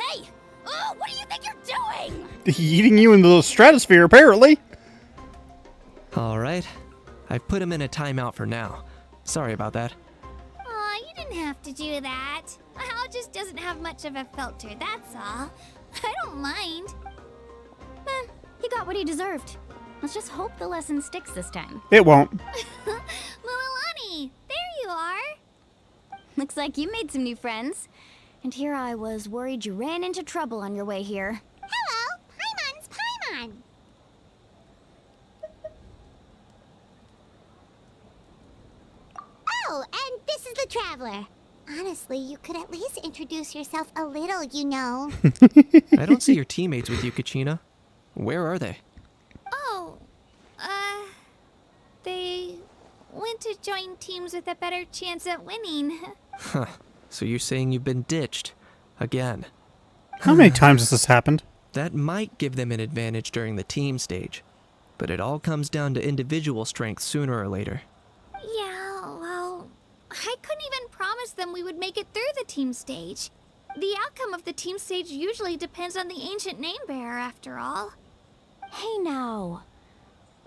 Hey! Oh, what do you think you're doing? Eating you into the stratosphere, apparently. Alright. I've put him in a timeout for now. Sorry about that. Aw, you didn't have to do that. Hal just doesn't have much of a filter, that's all. I don't mind. He got what he deserved. Let's just hope the lesson sticks this time. It won't. Mualani, there you are. Looks like you made some new friends. And here I was worried you ran into trouble on your way here. Hello, Paimon's Paimon. Oh, and this is the Traveler. Honestly, you could at least introduce yourself a little, you know. I don't see your teammates with you, Kachina. Where are they? Oh, they went to join teams with a better chance at winning. Huh. So you're saying you've been ditched? Again. How many times has this happened? That might give them an advantage during the team stage. But it all comes down to individual strength sooner or later. Yeah, well, I couldn't even promise them we would make it through the team stage. The outcome of the team stage usually depends on the ancient name bearer, after all. Hey now.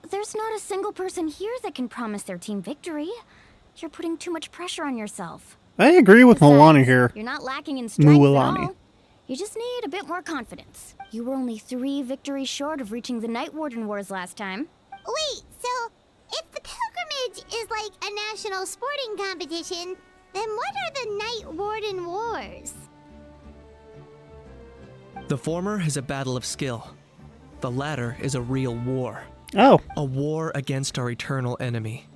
There's not a single person here that can promise their team victory. You're putting too much pressure on yourself. I agree with Besides, Moalani here. You're not lacking in strength Mualani. at all. You just need a bit more confidence. You were only 3 victories short of reaching the Night Warden Wars last time. Wait, so if the pilgrimage is like a national sporting competition, then what are the Night Warden Wars? The former is a battle of skill. The latter is a real war. Oh. A war against our eternal enemy,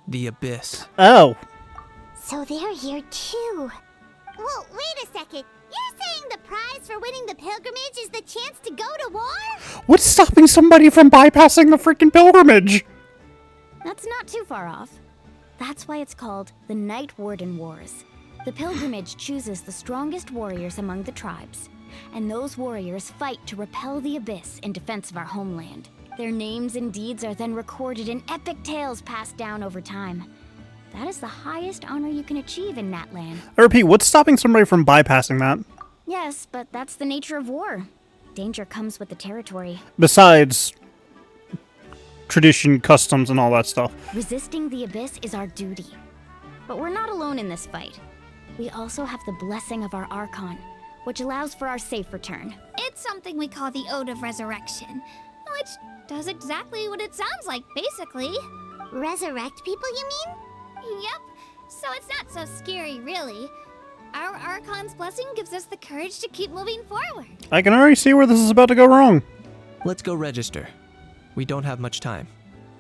the Abyss. Oh. So they're here too. Well, wait a second. You're saying the prize for winning the pilgrimage is the chance to go to war? What's stopping somebody from bypassing the freaking pilgrimage? That's not too far off. That's why it's called the Night Warden Wars. The pilgrimage chooses the strongest warriors among the tribes, and those warriors fight to repel the Abyss in defense of our homeland. Their names and deeds are then recorded in epic tales passed down over time. That is the highest honor you can achieve in NATLAN. I repeat, what's stopping somebody from bypassing that? Yes, but that's the nature of war. Danger comes with the territory. Besides tradition, customs, and all that stuff. Resisting the abyss is our duty. But we're not alone in this fight. We also have the blessing of our Archon, which allows for our safe return. It's something we call the Ode of Resurrection, which does exactly what it sounds like, basically. Resurrect people, you mean? Yep, so it's not so scary, really. Our Archon's blessing gives us the courage to keep moving forward. I can already see where this is about to go wrong. Let's go register. We don't have much time.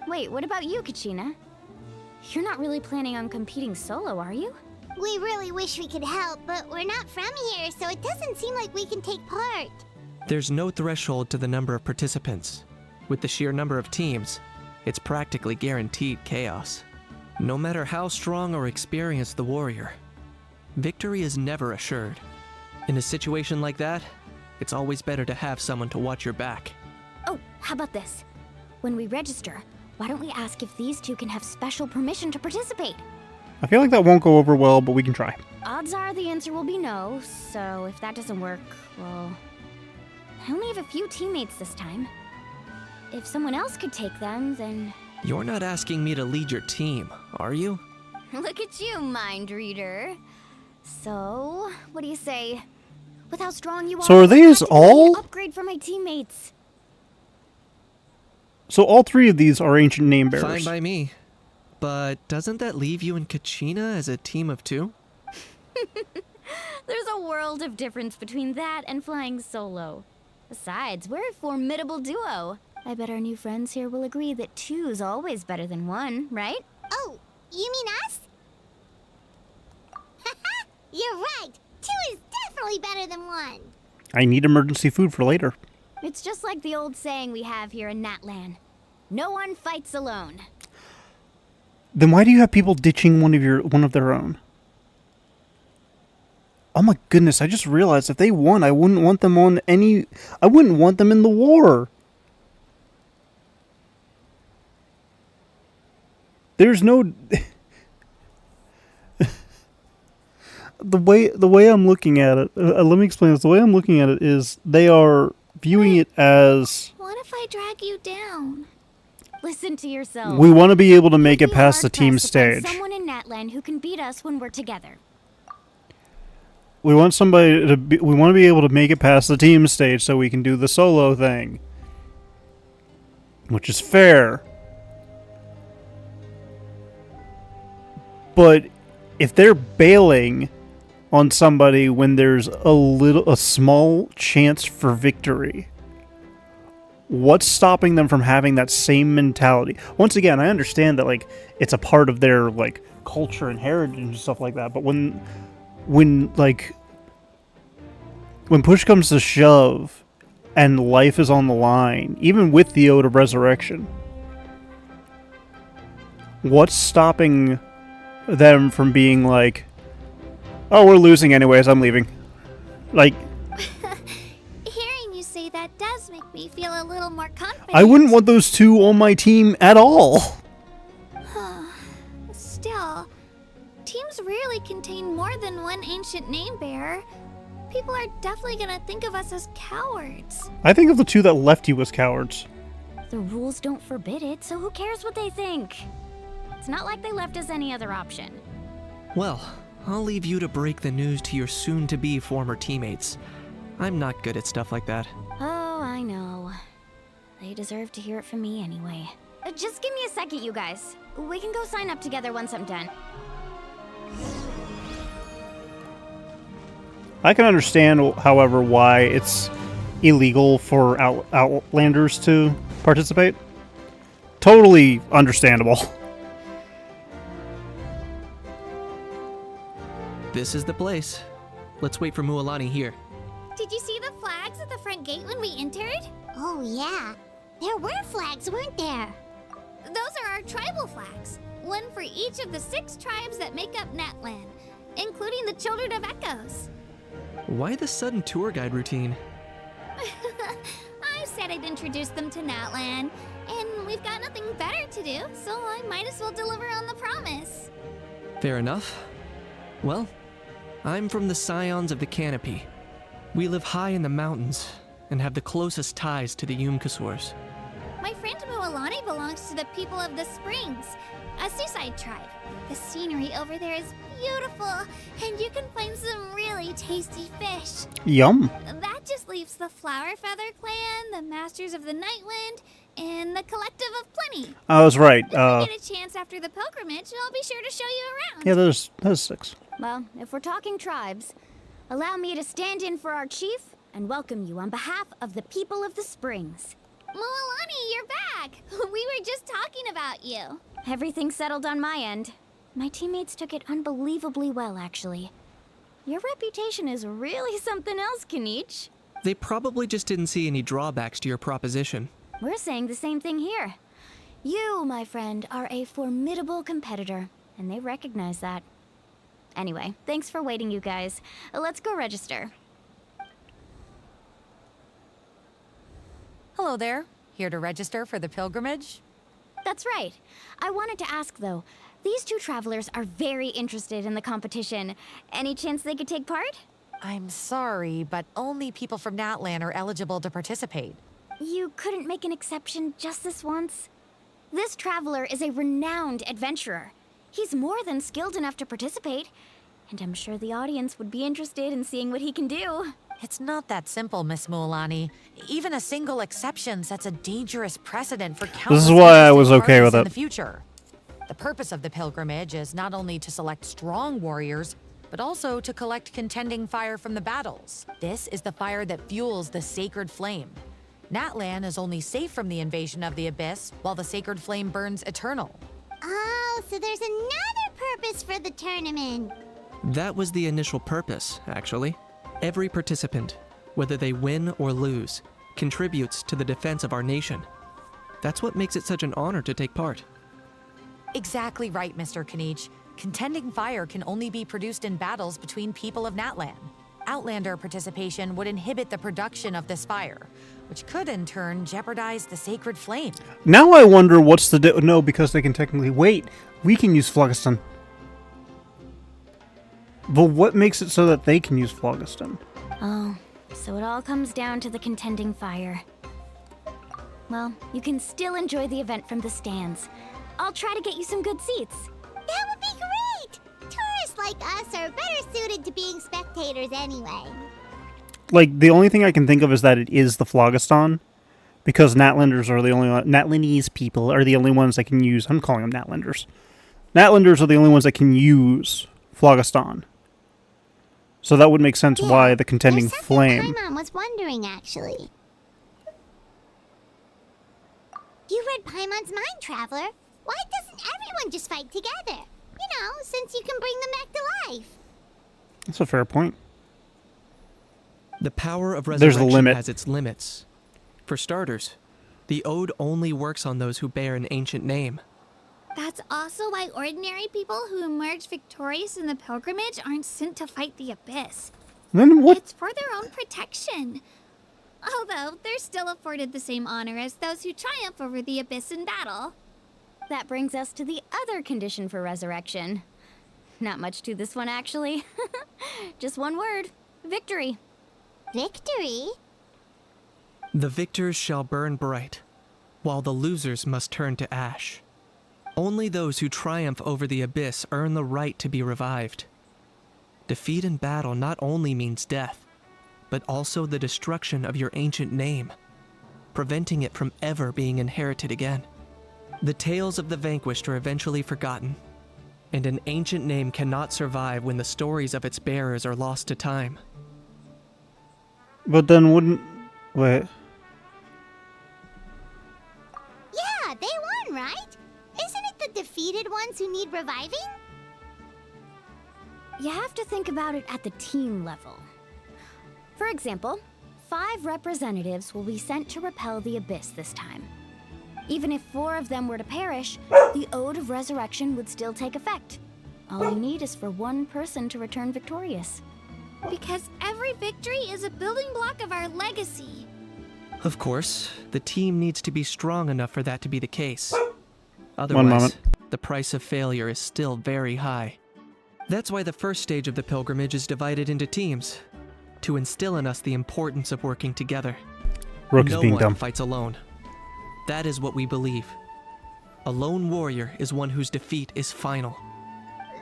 Wait, what about you, Kachina? You're not really planning on competing solo, are you? We really wish we could help, but we're not from here, so it doesn't seem like we can take part. There's no threshold to the number of participants. With the sheer number of teams, it's practically guaranteed chaos. No matter how strong or experienced the warrior, victory is never assured. In a situation like that, it's always better to have someone to watch your back. Oh, how about this? When we register, why don't we ask if these two can have special permission to participate? I feel like that won't go over well, but we can try. Odds are the answer will be no, so if that doesn't work, well... I only have a few teammates this time. If someone else could take them, then... You're not asking me to lead your team, are you? Look at you, mind reader. So, what do you say? With how strong you are... So are these I have to give you all? an upgrade for my teammates. So all three of these are ancient name bearers. Fine by me. But doesn't that leave you and Kachina as a team of two? There's a world of difference between that and flying solo. Besides, we're a formidable duo. I bet our new friends here will agree that two's always better than one, right? Oh, you mean us? Haha, you're right. Two is definitely better than one. I need emergency food for later. It's just like the old saying we have here in NATLAN. No one fights alone. Then why do you have people ditching one of their own? Oh my goodness, I just realized if they won, I wouldn't want them I wouldn't want them in the war. There's no the way I'm looking at it, let me explain this. The way I'm looking at it is they are viewing it as... What if I drag you down? Listen to yourself. We want to be able to make it We'd be past the hard-pressed team to find stage. Someone in NATLAN who can beat us when we're together. We want to be able to make it past the team stage so we can do the solo thing. Which is fair. But if they're bailing on somebody when there's a small chance for victory, what's stopping them from having that same mentality? Once again, I understand that it's a part of their culture and heritage and stuff like that, but when push comes to shove and life is on the line, even with the Ode of Resurrection, what's stopping them from being like, oh, we're losing anyways, I'm leaving? Hearing you say that does make me feel a little more confident. I wouldn't want those two on my team at all. Still, teams rarely contain more than one ancient name bearer. People are definitely gonna think of us as cowards. I think of the two that left you as cowards. The rules don't forbid it, so who cares what they think? It's not like they left us any other option. Well, I'll leave you to break the news to your soon-to-be former teammates. I'm not good at stuff like that. Oh, I know. They deserve to hear it from me anyway. Just give me a second, you guys. We can go sign up together once I'm done. I can understand, however, why it's illegal for Outlanders to participate. Totally understandable. This is the place. Let's wait for Mualani here. Did you see the flags at the front gate when we entered? Oh, yeah. There were flags, weren't there? Those are our tribal flags. One for each of the 6 tribes that make up NATLAN, including the Children of Echoes. Why the sudden tour guide routine? I said I'd introduce them to NATLAN, and we've got nothing better to do, so I might as well deliver on the promise. Fair enough. Well, I'm from the Scions of the Canopy. We live high in the mountains and have the closest ties to the Yumkasors. My friend Mualani belongs to the people of the Springs, a seaside tribe. The scenery over there is beautiful, and you can find some really tasty fish. Yum. That just leaves the Flower Feather Clan, the Masters of the Nightwind, and the Collective of Plenty. I was right. If I get a chance after the pilgrimage, I'll be sure to show you around. Yeah, there's 6. Well, if we're talking tribes, allow me to stand in for our chief and welcome you on behalf of the people of the Springs. Moalani, you're back! We were just talking about you. Everything's settled on my end. My teammates took it unbelievably well, actually. Your reputation is really something else, Kanich. They probably just didn't see any drawbacks to your proposition. We're saying the same thing here. You, my friend, are a formidable competitor, and they recognize that. Anyway, thanks for waiting, you guys. Let's go register. Hello there. Here to register for the pilgrimage? That's right. I wanted to ask, though. These 2 travelers are very interested in the competition. Any chance they could take part? I'm sorry, but only people from NATLAN are eligible to participate. You couldn't make an exception just this once? This traveler is a renowned adventurer. He's more than skilled enough to participate, and I'm sure the audience would be interested in seeing what he can do. It's not that simple, Miss Moalani. Even a single exception sets a dangerous precedent for countless This is why I was okay parties with in it. the future. The purpose of the pilgrimage is not only to select strong warriors, but also to collect contending fire from the battles. This is the fire that fuels the sacred flame. NATLAN is only safe from the invasion of the Abyss, while the sacred flame burns eternal. Oh, so there's another purpose for the tournament. That was the initial purpose, actually. Every participant, whether they win or lose, contributes to the defense of our nation. That's what makes it such an honor to take part. Exactly right, Mr. Kanich. Contending fire can only be produced in battles between people of NATLAN. Outlander participation would inhibit the production of this fire, which could in turn jeopardize the sacred flame. Now I wonder what's the no, because they can technically wait. We can use phlogiston. But what makes it so that they can use phlogiston? Oh, so it all comes down to the contending fire. Well, you can still enjoy the event from the stands. I'll try to get you some good seats. That would be great! Tourists like us are better suited to being spectators anyway. Like, the only thing I can think of is that it is the phlogiston. Because Natlanders are the only Natlanese people are the only ones that can use... I'm calling them Natlanders. Natlanders are the only ones that can use phlogiston. So that would make sense why the contending There's flame... Paimon was wondering, actually. You read Paimon's mind, Traveler. Why doesn't everyone just fight together? You know, since you can bring them back to life. That's a fair point. The power of There's resurrection a limit. has its limits. For starters, the ode only works on those who bear an ancient name. That's also why ordinary people who emerge victorious in the pilgrimage aren't sent to fight the Abyss. Then what? It's for their own protection. Although, they're still afforded the same honor as those who triumph over the Abyss in battle. That brings us to the other condition for resurrection. Not much to this one, actually. Just one word. Victory. Victory? The victors shall burn bright, while the losers must turn to ash. Only those who triumph over the Abyss earn the right to be revived. Defeat in battle not only means death, but also the destruction of your ancient name, preventing it from ever being inherited again. The tales of the vanquished are eventually forgotten, and an ancient name cannot survive when the stories of its bearers are lost to time. But then wouldn't... Wait. Yeah, they won, right? Isn't it the defeated ones who need reviving? You have to think about it at the team level. For example, 5 representatives will be sent to repel the Abyss this time. Even if 4 of them were to perish, the Ode of Resurrection would still take effect. All you need is for 1 person to return victorious. Because every victory is a building block of our legacy. Of course, the team needs to be strong enough for that to be the case. moment. Otherwise, the price of failure is still very high. That's why the first stage of the pilgrimage is divided into teams, to instill in us the importance of working together. Rook is No being one dumb. fights alone. That is what we believe, A lone warrior is one whose defeat is final.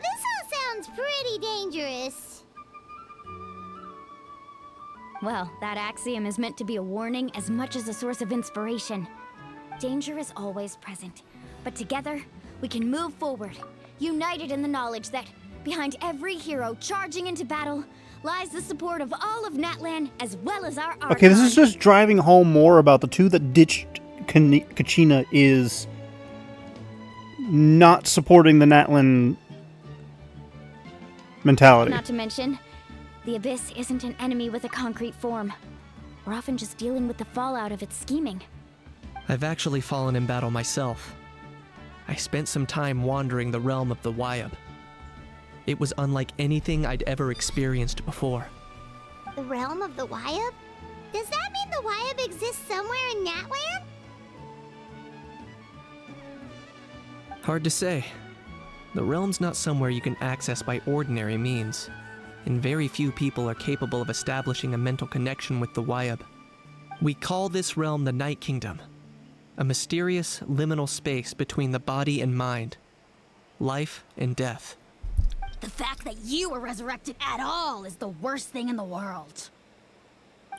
This all sounds pretty dangerous. Well, that axiom is meant to be a warning as much as a source of inspiration. Danger is always present, but together, we can move forward, united in the knowledge that behind every hero charging into battle lies the support of all of NATLAN as well as our Archon. Okay, this is just driving home more about the two that ditched Kachina is not supporting the NATLAN mentality. Not to mention, the Abyss isn't an enemy with a concrete form. We're often just dealing with the fallout of its scheming. I've actually fallen in battle myself. I spent some time wandering the realm of the Wyab. It was unlike anything I'd ever experienced before. The realm of the Wyab? Does that mean the Wyab exists somewhere in NATLAN? Hard to say. The realm's not somewhere you can access by ordinary means, and very few people are capable of establishing a mental connection with the Wyab. We call this realm the Night Kingdom, a mysterious liminal space between the body and mind, life and death. The fact that you were resurrected at all is the worst thing in the world.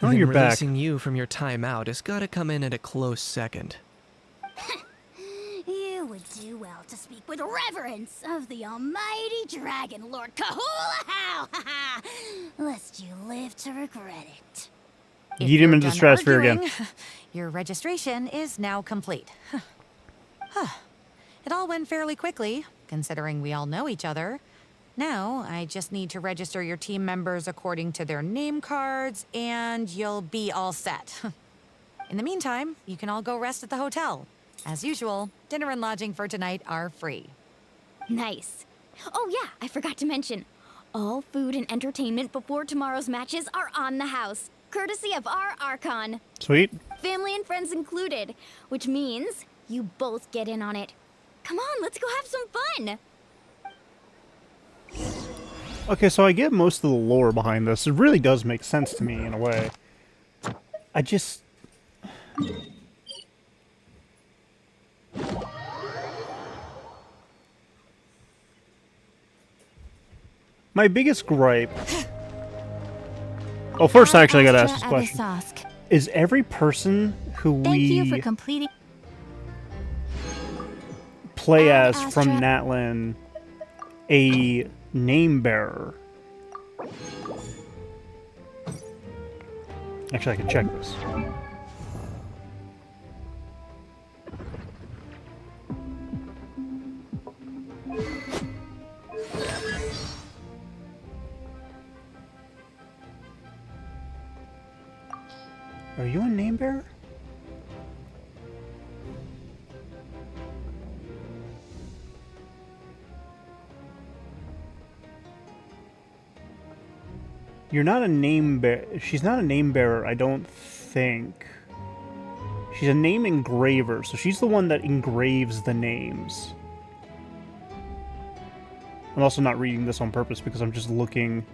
Oh, Then you're back. releasing you from your timeout has gotta come in at a close second. You would do well to speak with reverence of the almighty Dragon Lord Kahula, lest you live to regret it. If Yeet him you're into the done stratosphere again. arguing, your registration is now complete. It all went fairly quickly, considering we all know each other. Now, I just need to register your team members according to their name cards, and you'll be all set. In the meantime, you can all go rest at the hotel. As usual, dinner and lodging for tonight are free. Nice. Oh yeah, I forgot to mention. All food and entertainment before tomorrow's matches are on the house, courtesy of our Archon. Sweet. Family and friends included, which means you both get in on it. Come on, let's go have some fun! Okay, so I get most of the lore behind this. It really does make sense to me in a way. I just... My biggest gripe... Oh, first I actually gotta ask this question. Is every person who Thank you for we completing. play Ad as from Astra. NATLAN a name bearer? Actually, I can check this. Are you a name bearer? You're not a name bearer. She's not a name bearer, I don't think. She's a name engraver, so she's the one that engraves the names. I'm also not reading this on purpose because I'm just looking.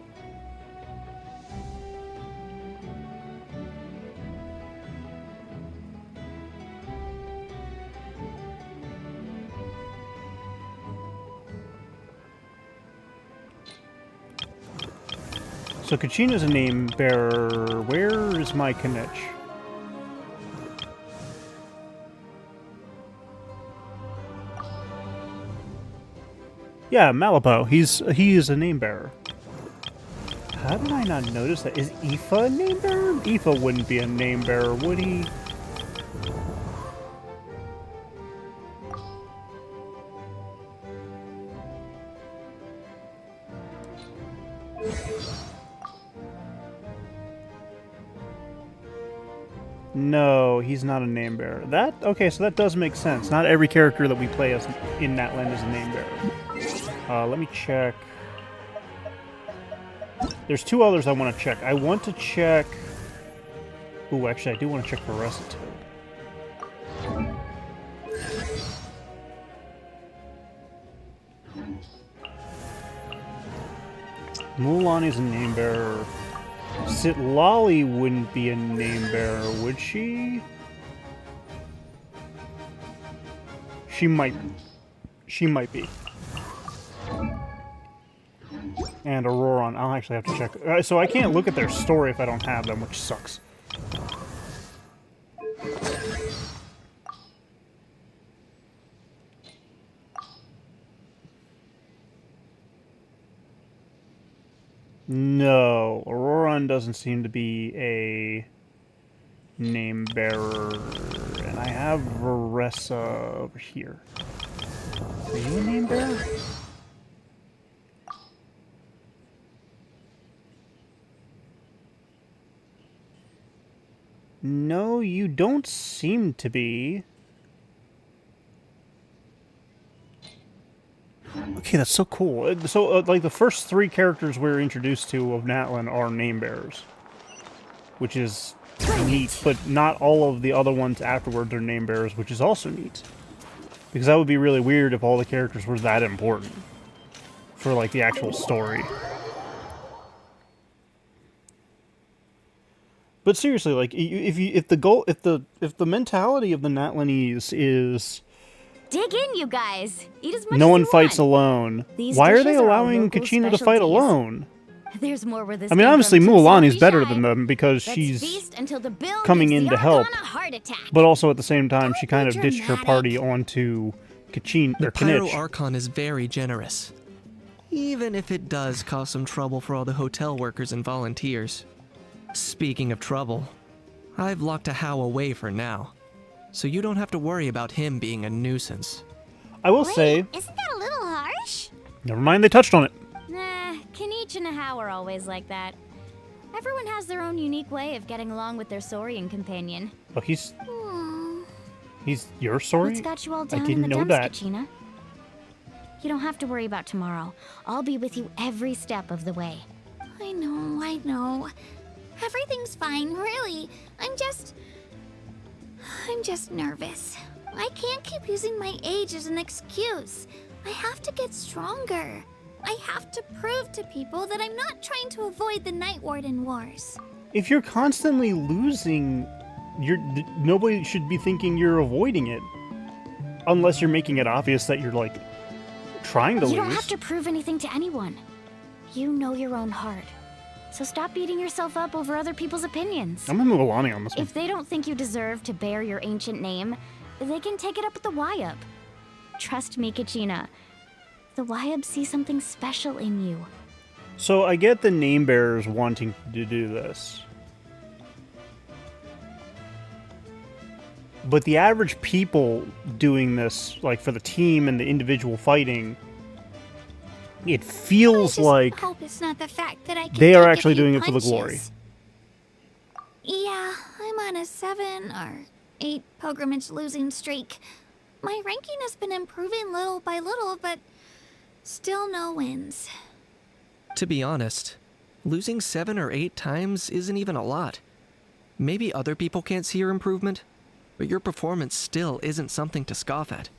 So Kachina's a name bearer. Where is my Kanich? Yeah, Malipo. He is a name bearer. How did I not notice that? Is Aoife a name bearer? Aoife wouldn't be a name bearer, would he? No, he's not a name bearer. Okay, so that does make sense. Not every character that we play as in NATLAN is a name bearer. Let me check. There's two others I want to check. I want to check... Ooh, actually, I do want to check for Recitative. Mulani's a name bearer. Sitlali wouldn't be a name bearer, would she? She might be. And Auroron. I'll actually have to check. So I can't look at their story if I don't have them, which sucks. No, Auroron doesn't seem to be a name bearer. And I have Veressa over here. Are you a name bearer? No, you don't seem to be. Okay, that's so cool. So, like, the first 3 characters we're introduced to of NATLAN are name bearers, which is neat, but not all of the other ones afterwards are name bearers, which is also neat. Because that would be really weird if all the characters were that important for, like, the actual story. But seriously, like, if the mentality of the Natlanese is dig in, you guys. Eat as much no as one you fights want. alone, These why are they dishes are our allowing local Kachina to fight specialties. alone? There's more where this I mean, came obviously from, too, Mualani's so better don't be than shy. them because Let's she's feast until the bill coming gives in the to help. Archon a heart attack. But also at the same time, she kind of be ditched her party onto Kachin The or Pyro Kanich. Archon is very generous. Even if it does cause some trouble for all the hotel workers and volunteers. Speaking of trouble, I've locked a How away for now, so you don't have to worry about him being a nuisance. I will say, Isn't that a little harsh? never mind, they touched on it. Nah, Kanich and How are always like that. Everyone has their own unique way of getting along with their Saurian companion. Oh, he's your story? What's got you all down I didn't in the know dumps, that. Kachina? You don't have to worry about tomorrow. I'll be with you every step of the way. I know. Everything's fine, really. I'm just nervous. I can't keep using my age as an excuse. I have to get stronger. I have to prove to people that I'm not trying to avoid the Night Warden Wars. If you're constantly losing, nobody should be thinking you're avoiding it. Unless you're making it obvious that you're, like, trying to lose. You don't have to prove anything to anyone. You know your own heart. So stop beating yourself up over other people's opinions. I'm gonna move Alani on this one. If they don't think you deserve to bear your ancient name, they can take it up with the Wyub. Trust me, Kachina. The Wyub see something special in you. So I get the name bearers wanting to do this. But the average people doing this, like for the team and the individual fighting, it feels like I hope it's not the fact that I can they are take a actually few doing it for the punches. glory. Yeah, I'm on a 7 or 8 pilgrimage losing streak. My ranking has been improving little by little, but still no wins. To be honest, losing 7 or 8 times isn't even a lot. Maybe other people can't see your improvement, but your performance still isn't something to scoff at.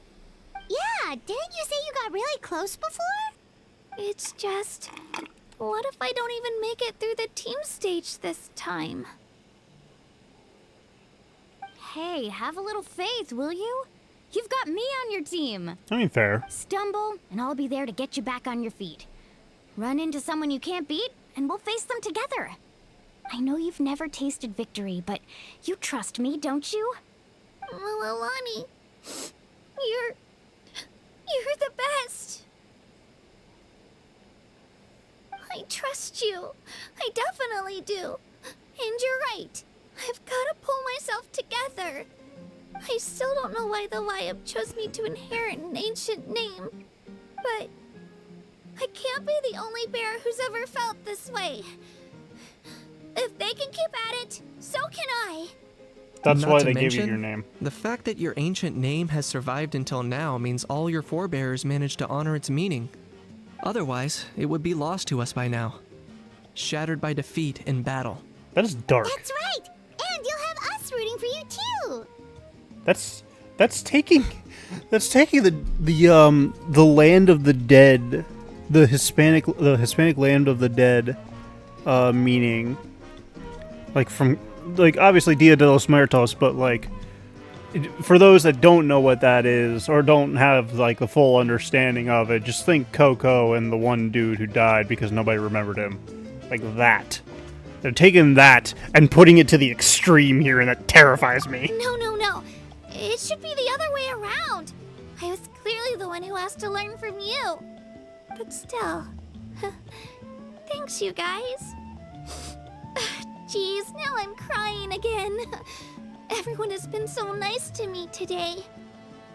Yeah, didn't you say you got really close before? It's just, what if I don't even make it through the team stage this time? Hey, have a little faith, will you? You've got me on your team. I mean, fair. Stumble, and I'll be there to get you back on your feet. Run into someone you can't beat, and we'll face them together. I know you've never tasted victory, but you trust me, don't you? Well, Alani, you're the best. I trust you. I definitely do. And you're right. I've got to pull myself together. I still don't know why the Wyub chose me to inherit an ancient name. But I can't be the only bear who's ever felt this way. If they can keep at it, so can I. That's Not why to they gave you mention, your name. The fact that your ancient name has survived until now means all your forebears managed to honor its meaning. Otherwise, it would be lost to us by now. Shattered by defeat in battle. That is dark. That's right! And you'll have us rooting for you too! That's taking the land of the dead, the Hispanic land of the dead, meaning, like from, like obviously Dia de los Muertos, but like for those that don't know what that is or don't have like the full understanding of it, just think Coco and the one dude who died because nobody remembered him. Like that. They're taking that and putting it to the extreme here, and that terrifies me. No, no, no. It should be the other way around. I was clearly the one who asked to learn from you. But still. Thanks, you guys. Jeez, now I'm crying again. Everyone has been so nice to me today.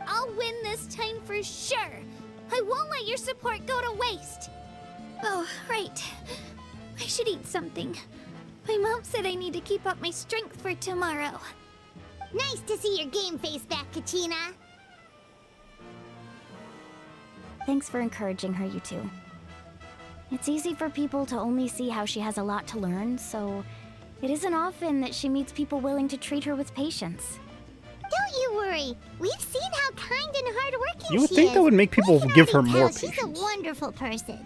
I'll win this time for sure. I won't let your support go to waste. Oh, right. I should eat something. My mom said I need to keep up my strength for tomorrow. Nice to see your game face back, Kachina. Thanks for encouraging her, you two. It's easy for people to only see how she has a lot to learn, so it isn't often that she meets people willing to treat her with patience. Don't you worry. We've seen how kind and hardworking she is. You would think that would make people give her more She's a patience. wonderful person.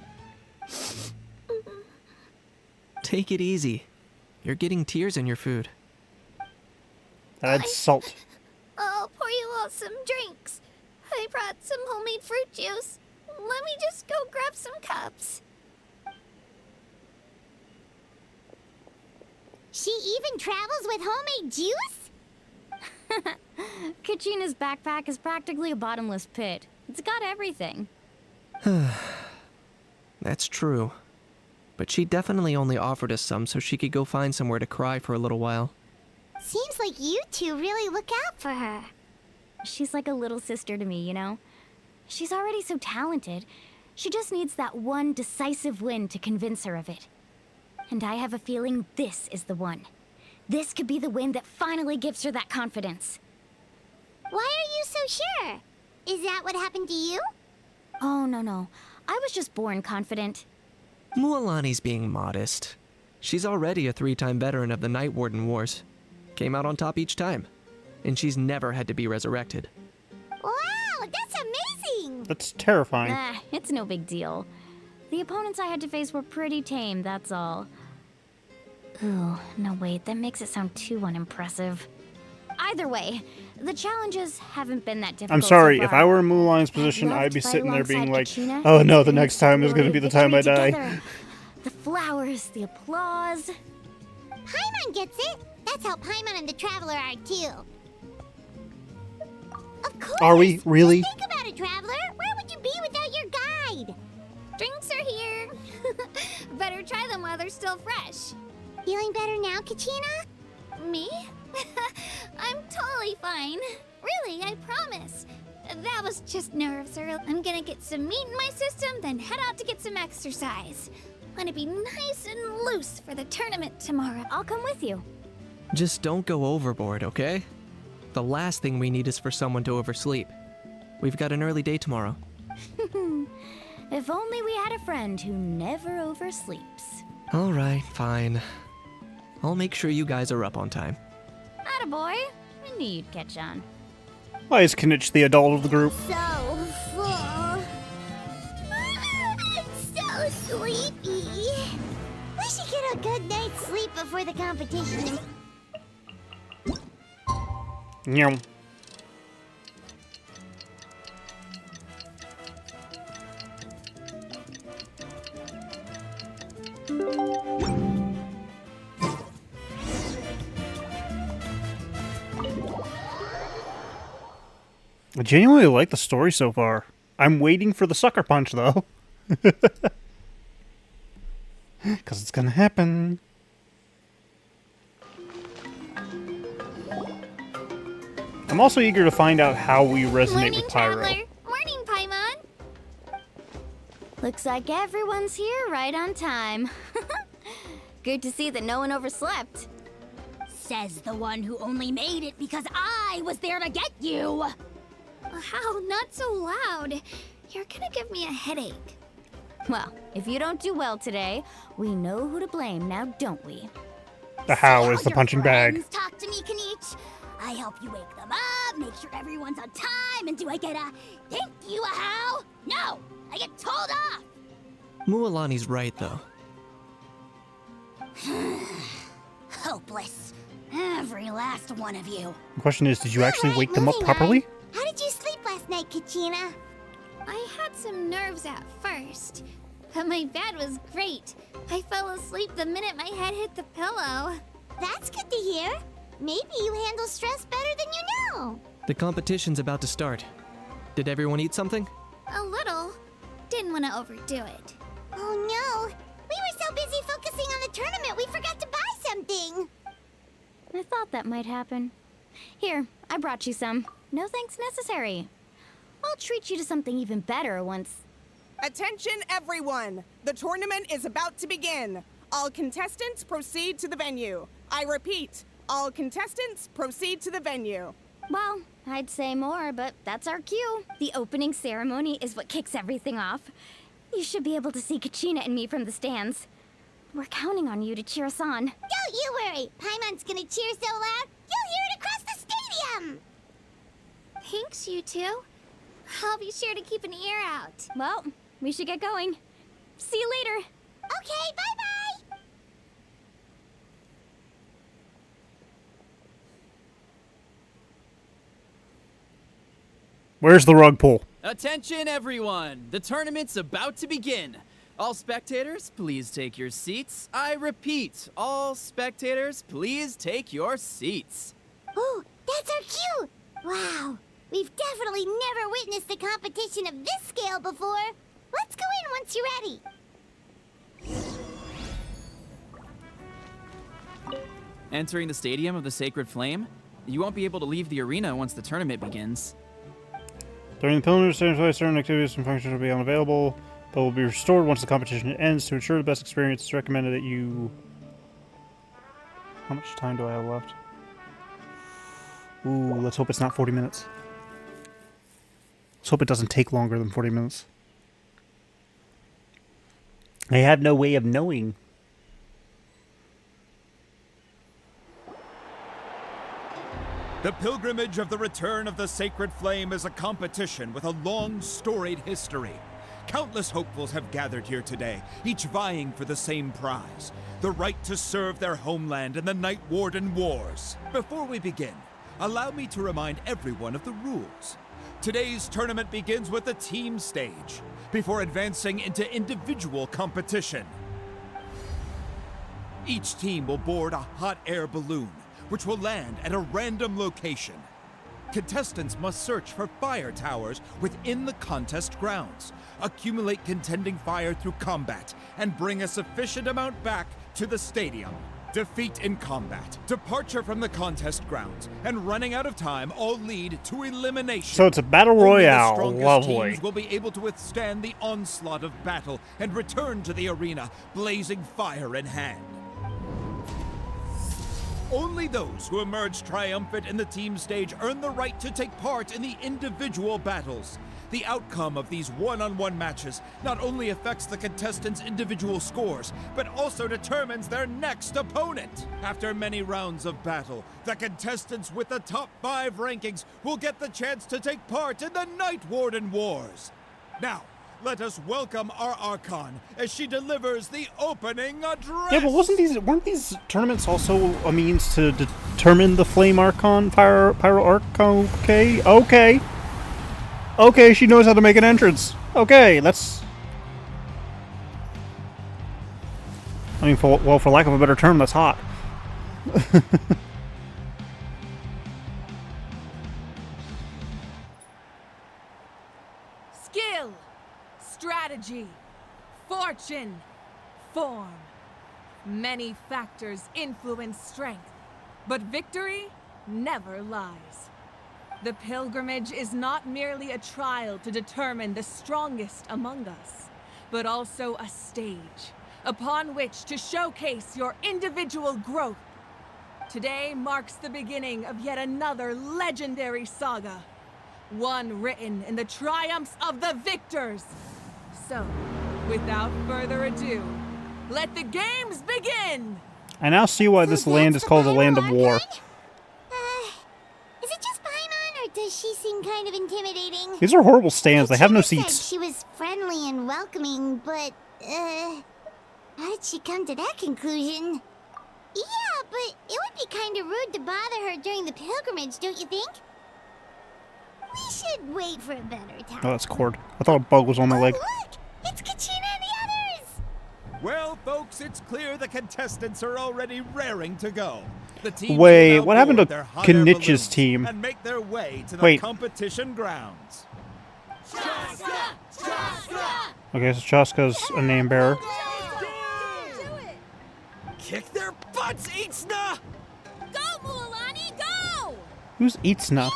Take it easy. You're getting tears in your food. Add salt. I'll pour you all some drinks. I brought some homemade fruit juice. Let me just go grab some cups. She even travels with homemade juice? Kachina's backpack is practically a bottomless pit. It's got everything. That's true. But she definitely only offered us some so she could go find somewhere to cry for a little while. Seems like you two really look out for her. She's like a little sister to me, you know? She's already so talented. She just needs that one decisive win to convince her of it. And I have a feeling this is the one. This could be the win that finally gives her that confidence. Why are you so sure? Is that what happened to you? Oh, no. I was just born confident. Mualani's being modest. She's already a 3-time veteran of the Night Warden Wars. Came out on top each time. And she's never had to be resurrected. Wow, that's amazing! That's terrifying. It's no big deal. The opponents I had to face were pretty tame, that's all. Ooh, no wait, that makes it sound too unimpressive. Either way, the challenges haven't been that difficult. I'm sorry, so if far. I were in Mulan's position, I'd be sitting there being like, oh no, the next time is going to be the time I die. The flowers, the applause. Paimon gets it. That's how Paimon and the Traveler are too. Of course. Are we? Really? Just think about it, Traveler. Where would you be without your guide? Drinks are here. Better try them while they're still fresh. Feeling better now, Kachina? Me? I'm totally fine. Really, I promise. That was just nerves, Earl. I'm gonna get some meat in my system, then head out to get some exercise. Want to be nice and loose for the tournament tomorrow. I'll come with you. Just don't go overboard, okay? The last thing we need is for someone to oversleep. We've got an early day tomorrow. If only we had a friend who never oversleeps. Alright, fine. I'll make sure you guys are up on time. Attaboy. I knew you'd catch on. Why is Kinich the adult of the group? So full. I'm so sleepy. We should get a good night's sleep before the competition. Nyum. I genuinely like the story so far. I'm waiting for the sucker punch, though. Because it's gonna happen. I'm also eager to find out how we resonate Morning, with Pyro. Traveler. Morning, Paimon. Looks like everyone's here right on time. Good to see that no one overslept. Says the one who only made it because I was there to get you. How? Not so loud. You're gonna give me a headache. Well, if you don't do well today, we know who to blame now, don't we? The how See is how the your punching bag. friends talk to me, Kinich. I help you wake them up, make sure everyone's on time, and do I get a thank you, a how? No, I get told off. Mualani's right, though. Hopeless. Every last one of you. The question is, did you actually Alright, wake them up moving properly? on. How did you sleep last night, Kachina? I had some nerves at first, but my bed was great. I fell asleep the minute my head hit the pillow. That's good to hear. Maybe you handle stress better than you know. The competition's about to start. Did everyone eat something? A little. Didn't want to overdo it. Oh no! We were so busy focusing on the tournament we forgot to buy something! I thought that might happen. Here, I brought you some. No thanks necessary. I'll treat you to something even better once. Attention everyone! The tournament is about to begin. All contestants proceed to the venue. I repeat, all contestants proceed to the venue. Well, I'd say more, but that's our cue. The opening ceremony is what kicks everything off. You should be able to see Kachina and me from the stands. We're counting on you to cheer us on. Don't you worry! Paimon's gonna cheer so loud, you'll hear it across the stadium! Thanks, you two. I'll be sure to keep an ear out. Well, we should get going. See you later. Okay, bye-bye! Where's the rug pull? Attention everyone! The tournament's about to begin. All spectators, please take your seats. I repeat, all spectators, please take your seats. Oh, that's our cue! Wow, we've definitely never witnessed a competition of this scale before. Let's go in once you're ready. Entering the Stadium of the Sacred Flame, you won't be able to leave the arena once the tournament begins. During the preliminary stage, certain activities and functions will be unavailable, but will be restored once the competition ends. To ensure the best experience, it's recommended that you... How much time do I have left? Ooh, let's hope it's not 40 minutes. Let's hope it doesn't take longer than 40 minutes. I have no way of knowing. The pilgrimage of the return of the Sacred Flame is a competition with a long, storied history. Countless hopefuls have gathered here today, each vying for the same prize, the right to serve their homeland in the Night Warden Wars. Before we begin, allow me to remind everyone of the rules. Today's tournament begins with the team stage, before advancing into individual competition. Each team will board a hot air balloon, which will land at a random location. Contestants must search for fire towers within the contest grounds, accumulate contending fire through combat, and bring a sufficient amount back to the stadium. Defeat in combat, departure from the contest grounds, and running out of time all lead to elimination. So it's a battle royale. Only the strongest Lovely. teams will be able to withstand the onslaught of battle and return to the arena, blazing fire in hand. Only those who emerge triumphant in the team stage earn the right to take part in the individual battles. The outcome of these one-on-one matches not only affects the contestants' individual scores, but also determines their next opponent. After many rounds of battle, the contestants with the top 5 rankings will get the chance to take part in the Night Warden Wars. Now, let us welcome our Archon as she delivers the opening address. Yeah, but weren't these tournaments also a means to determine the Flame Archon, Pyro Archon? Okay, she knows how to make an entrance. Okay, that's... I mean, for lack of a better term, that's hot. Skill, strategy, fortune, form. Many factors influence strength, but victory never lies. The pilgrimage is not merely a trial to determine the strongest among us, but also a stage upon which to showcase your individual growth. Today marks the beginning of yet another legendary saga, one written in the triumphs of the victors. So, without further ado, let the games begin! I now see why this land is called the Land of War. Is it just Paimon, or does she seem kind of intimidating? These are horrible stands. They have no Said seats. she was friendly and welcoming, but, how did she come to that conclusion? Yeah, but it would be kind of rude to bother her during the pilgrimage, don't you think? We should wait for a better time. Oh, that's cord. I thought a bug was on my leg. Look! It's Kachina and the others! Well, folks, it's clear the contestants are already raring to go. The teams Wait, will now what happened to board their hot air Kanich's balloons team? and make their way to the Wait. competition grounds. Okay, so Chaska's a name bearer. Kick their butts, Itzna! Go, Mualani, go! Who's Itzna?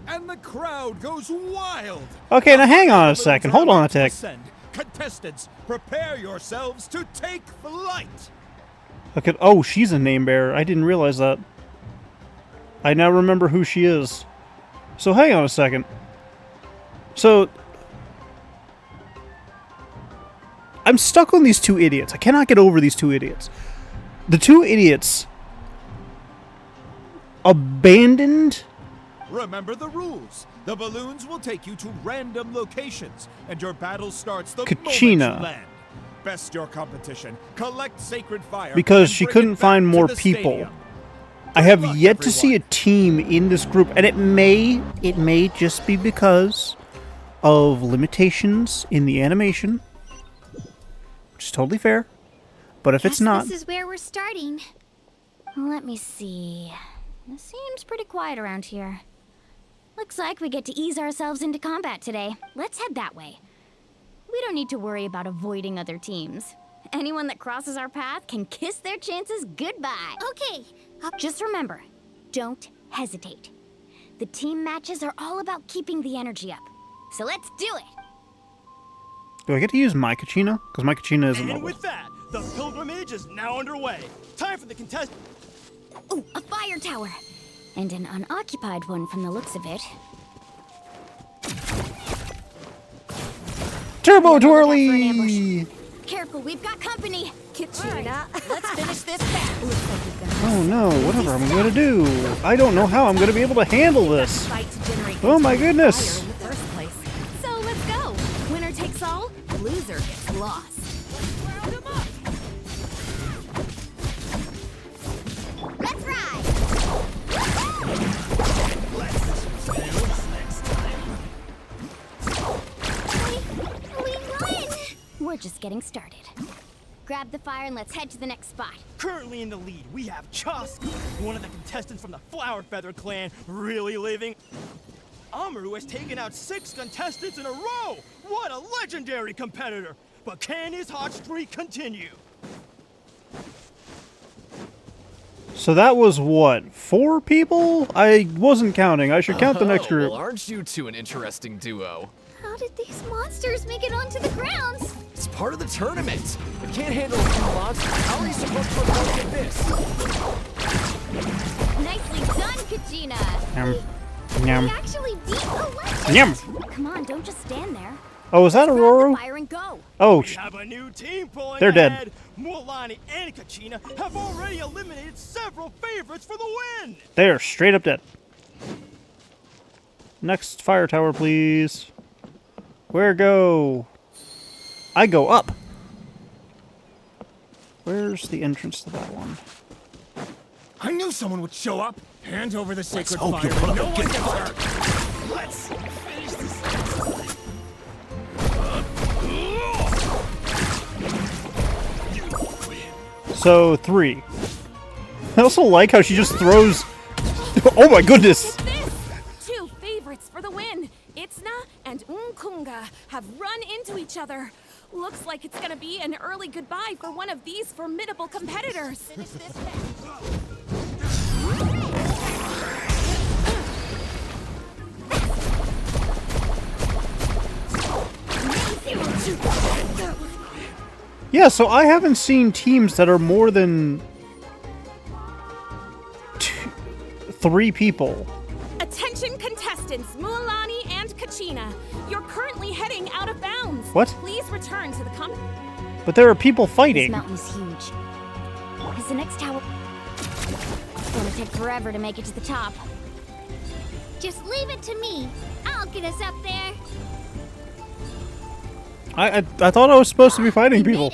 And the crowd goes wild. Okay, now hang on a second. Hold on a tick. Contestants, prepare yourselves to take flight. Okay. Oh, she's a name bearer. I didn't realize that. I now remember who she is. So hang on a second. So I'm stuck on these two idiots. I cannot get over these two idiots. The two idiots abandoned. Remember the rules. The balloons will take you to random locations, and your battle starts the Kachina. moment you land. Best your competition. Collect sacred fire. Because and she bring couldn't it back find to more the people. stadium. I have luck, yet to see a team in this group, and it may just be because of limitations in the animation, which is totally fair. But if it's not, This is where we're starting. Let me see. It seems pretty quiet around here. Looks like we get to ease ourselves into combat today. Let's head that way. We don't need to worry about avoiding other teams. Anyone that crosses our path can kiss their chances goodbye. Okay. Just remember, don't hesitate. The team matches are all about keeping the energy up. So let's do it! do I get to use my Kachina? Because my Kachina isn't And leveled. with that, the pilgrimage is now underway. Time for the contest. Ooh, a fire tower! And an unoccupied one from the looks of it. Turbo Twirly! Careful, we've got company! Kachina, let's finish this battle. Looks like we've got Oh no, whatever I'm gonna do. I don't know how I'm gonna be able to handle this. fight to generate Oh my goodness. fire in the first place. So let's go. Winner takes all. Loser gets lost. Let's ride! We won! We're just getting started. Grab the fire and let's head to the next spot. Currently in the lead, we have Chusk, one of the contestants from the Flower Feather clan, really living. Amaru has taken out 6 contestants in a row! What a legendary competitor! But can his hot streak continue? So that was what? 4 people? I wasn't counting. I should count the next group. Well, aren't you two an interesting duo? How did these monsters make it onto the grounds? It's part of the tournament. If you can't handle a few monsters, how are you supposed to approach like this? Nicely done, Kachina! Yum. We Yum. actually beat a legend! Yum. Come on, don't just stand there. Oh, is that Aurora? Fire and go! Oh, We have a new team pulling They're dead. ahead. Mualani and Kachina have already eliminated several favorites for the win. they are straight up dead. Next fire tower, please. Where go? I go up. Where's the entrance to that one? I knew someone would show up. Hand over the sacred hope fire. you put up No a one good gets fight. hurt. Let's finish this. So 3. I also like how she just throws. Oh my goodness! Two favorites for the win. Itzna and Unkunga have run into each other. Looks like it's gonna be an early goodbye for one of these formidable competitors. Yeah, so I haven't seen teams that are more than 3 people. Attention contestants, Mualani and Kachina. You're currently heading out of bounds. What? Please return to the But there are people This fighting. mountain is huge. Is the next tower... It's gonna take forever to make it to the top. Just leave it to me. I'll get us up there. I thought I was supposed to be fighting people.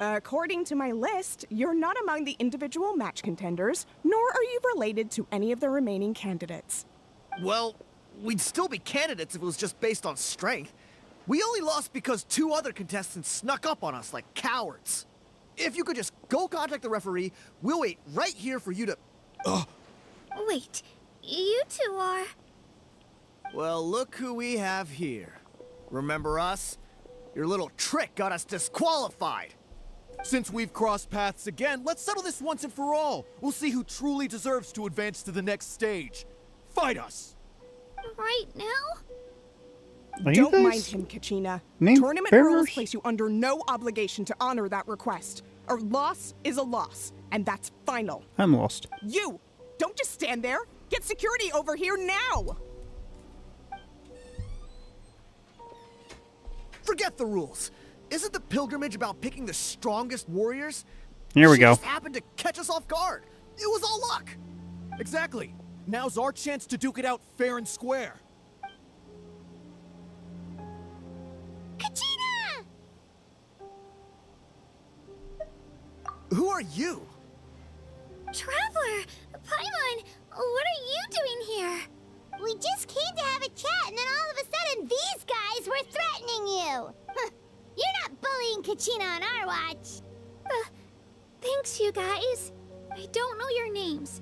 According to my list, you're not among the individual match contenders, nor are you related to any of the remaining candidates. Well, we'd still be candidates if it was just based on strength. We only lost because 2 other contestants snuck up on us like cowards. If you could just go contact the referee, we'll wait right here for you to... Wait, you two are... Well, look who we have here. Remember us? Your little trick got us disqualified. Since we've crossed paths again, let's settle this once and for all. We'll see who truly deserves to advance to the next stage. Fight us! Right now? Don't mind him, Kachina. Tournament rules place you under no obligation to honor that request. A loss is a loss, and that's final. I'm lost. You! Don't just stand there! Get security over here now! Forget the rules. Isn't the pilgrimage about picking the strongest warriors? Here we go. Just happened to catch us off guard. It was all luck. Exactly. Now's our chance to duke it out fair and square. Kachina! Who are you? Traveler! Paimon! What are you doing here? We just came to have a chat, and then all of a sudden these guys were threatening you! You're not bullying Kachina on our watch! Thanks, you guys. I don't know your names,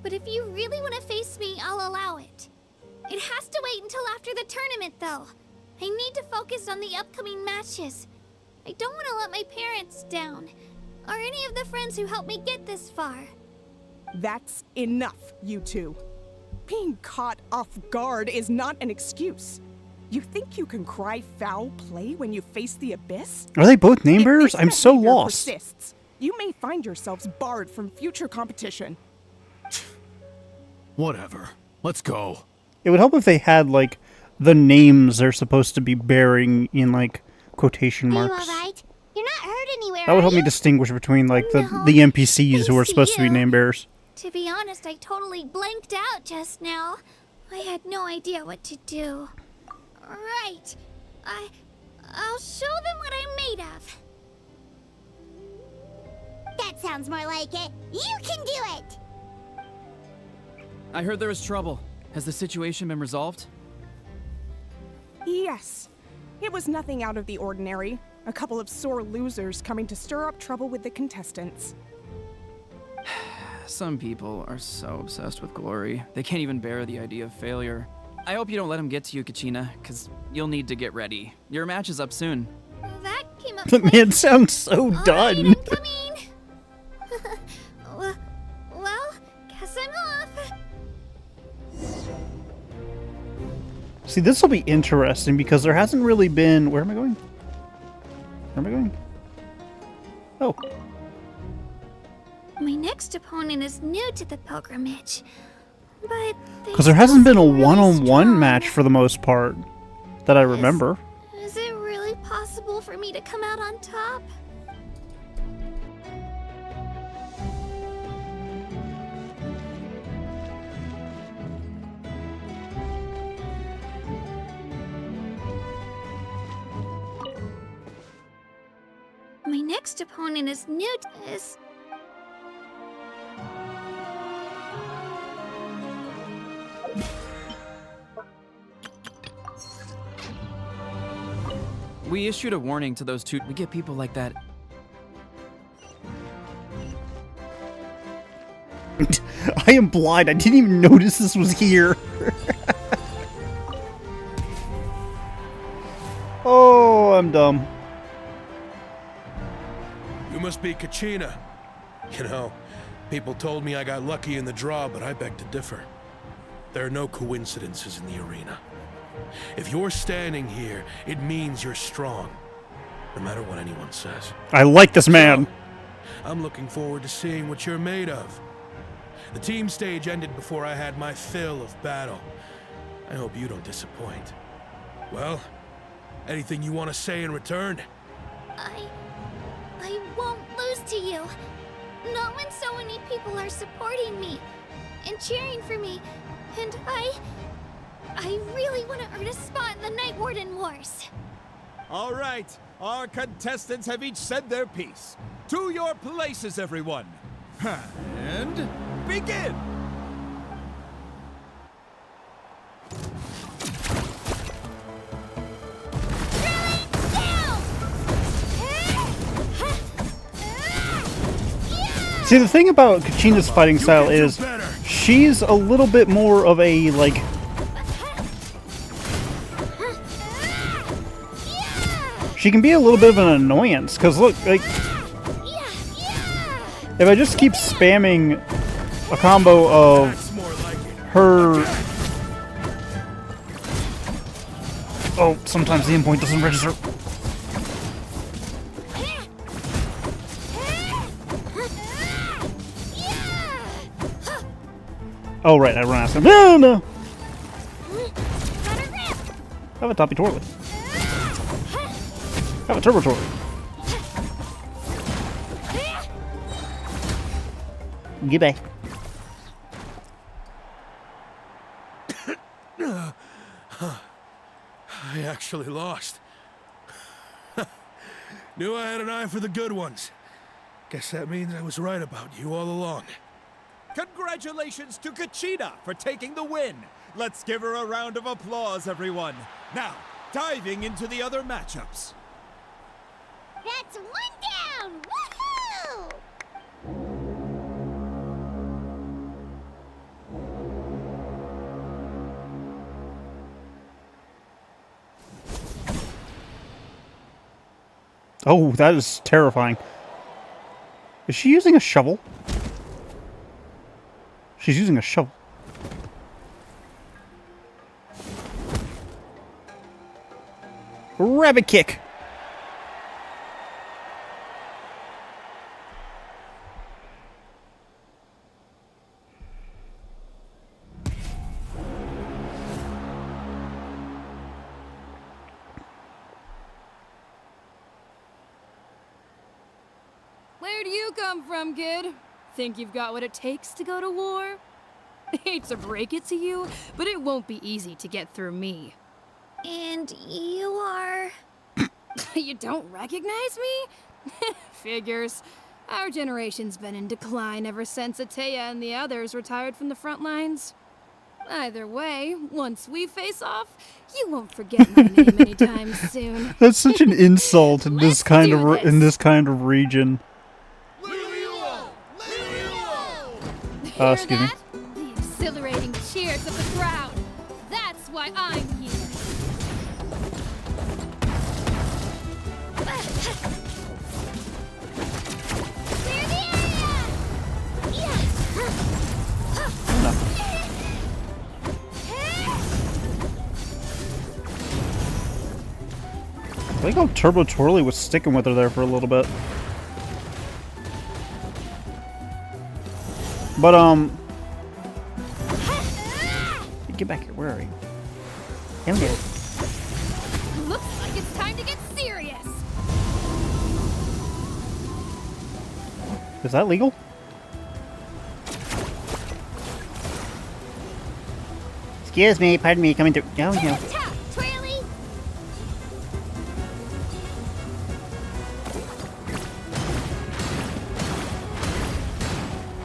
but if you really want to face me, I'll allow it. It has to wait until after the tournament, though. I need to focus on the upcoming matches. I don't want to let my parents down, or any of the friends who helped me get this far. That's enough, you two. Being caught off guard is not an excuse. You think you can cry foul play when you face the abyss? Are they both name bearers? I'm so lost. Persists, you may find yourselves barred from future competition. Whatever. Let's go. It would help if they had, like, the names they're supposed to be bearing in, like, quotation marks. Are you alright? You're not hurt anywhere, That would help me distinguish between, like, the NPCs who are supposed to be name bearers. To be honest, I totally blanked out just now. I had no idea what to do. Right. I'll show them what I'm made of. That sounds more like it. You can do it! I heard there was trouble. Has the situation been resolved? Yes. It was nothing out of the ordinary. A couple of sore losers coming to stir up trouble with the contestants. Some people are so obsessed with glory, they can't even bear the idea of failure. I hope you don't let him get to you, Kachina, because you'll need to get ready. Your match is up soon. That came up The man sounds so done. Well, guess I'm off. See, this will be interesting because there hasn't really been... Where am I going? Where am I going? Oh. My next opponent is new to the pilgrimage, but Because there hasn't been a one-on-one match for the most part that I remember. Is it really possible for me to come out on top? My next opponent is new to this. We issued a warning to those two. We get people like that. I am blind. I didn't even notice this was here. Oh, I'm dumb. You must be Kachina. You know, people told me I got lucky in the draw, but I beg to differ. There are no coincidences in the arena. If you're standing here, it means you're strong, no matter what anyone says. I like this man. So, I'm looking forward to seeing what you're made of. The team stage ended before I had my fill of battle. I hope you don't disappoint. Well, anything you want to say in return? I won't lose to you. Not when so many people are supporting me and cheering for me. And I really want to earn a spot in the Night Warden Wars. All right, Our contestants have each said their piece. To your places, everyone. And begin! See, the thing about Kachina's fighting style is she's a little bit more of a, like... She can be a little bit of an annoyance, because look, like... If I just keep spamming a combo of her... Oh, sometimes the endpoint doesn't register. Oh, right, I run after him. No, no! Have a Toppy Twirly. Have a Turbo Twirly. Get back. I actually lost. Knew I had an eye for the good ones. Guess that means I was right about you all along. Congratulations to Kachina for taking the win. Let's give her a round of applause, everyone. Now, diving into the other matchups. That's one down! Woohoo! Oh, that is terrifying. Is she using a shovel? She's using a shovel. Rabbit kick! Where do you come from, kid? Think you've got what it takes to go to war? Hate to break it to you, but it won't be easy to get through me. And you are... You don't recognize me? Figures. Our generation's been in decline ever since Ateya and the others retired from the front lines. Either way, once we face off, you won't forget my name anytime soon. That's such an insult in this kind of region. Excuse me. The exhilarating cheers of the crowd. That's why I'm here. Clear the area! I think how Turbo Twirly was sticking with her there for a little bit. But, get back here. Where are you? Down there. Looks like it's time to get serious. Is that legal? Excuse me, pardon me, coming through. Oh, no.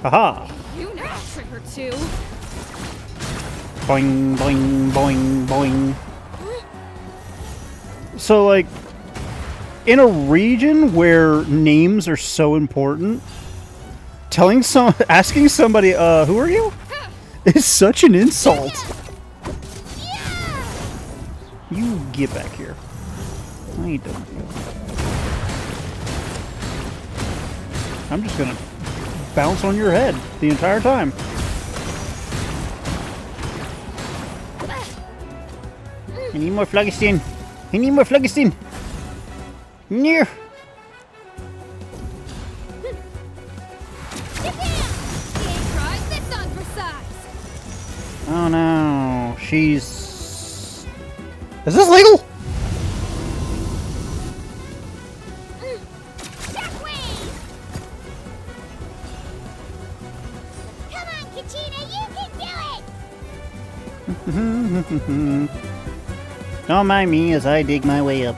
Haha! You know a trick or two. Boing, boing, boing, boing. So, like, in a region where names are so important, asking somebody, who are you? Is such an insult. You get back here. I ain't done. I'm just gonna bounce on your head the entire time. I need more phlogiston. I need more phlogiston. Near. Oh no, she's... Is this legal? Don't mind me as I dig my way up.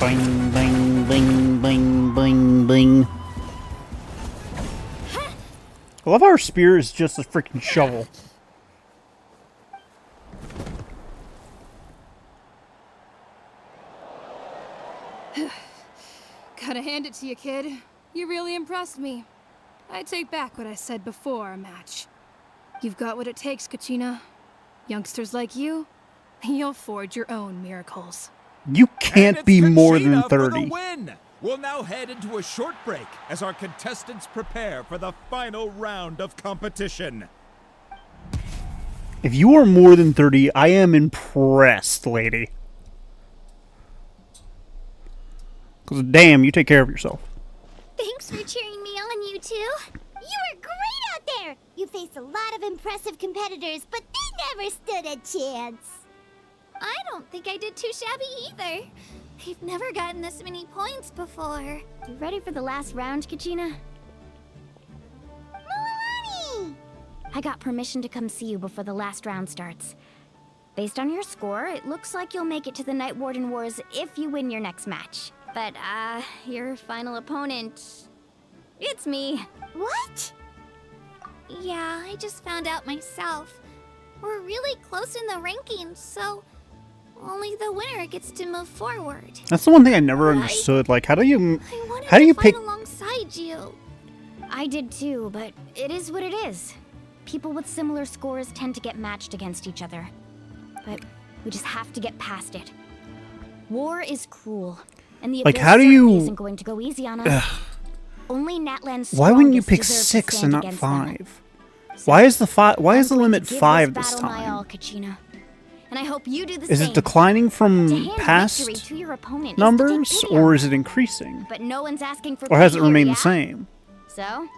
Bing, bing, bing, bing, bing, bing. I love how our spear is just a freaking shovel. Gotta hand it to you, kid. You really impressed me. I take back what I said before our match. You've got what it takes, Kachina. Youngsters like you, you'll forge your own miracles. You can't be more than Kachina for the 30. win. We'll now head into a short break as our contestants prepare for the final round of competition. If you are more than 30, I am impressed, lady. Because damn, you take care of yourself. Thanks for cheering me on, you two. You were great out there. You faced a lot of impressive competitors, but they never stood a chance. I don't think I did too shabby either. I've never gotten this many points before. You ready for the last round, Kachina? Milani! I got permission to come see you before the last round starts. Based on your score, it looks like you'll make it to the Night Warden Wars if you win your next match. But, your final opponent... it's me. What? Yeah, I just found out myself. We're really close in the rankings, so only the winner gets to move forward. That's the one thing I never understood. Like, how do you pick? Alongside you. I did too, but it is what it is. People with similar scores tend to get matched against each other. But we just have to get past it. War is cruel, and the Like, Abyss how do you- certainly isn't going to go easy on us. Only NATLAN's Why wouldn't you strongest pick deserve to 6 and stand not against them. 5? Why is the Why is the I'm going to limit give 5 this this battle my time? all, Kachina. And I hope you do the Is same. it declining To from hand past victory to your opponent is to take numbers, pity or on is it increasing? But no one's asking for Or has it pity here, remained yeah? the same? So,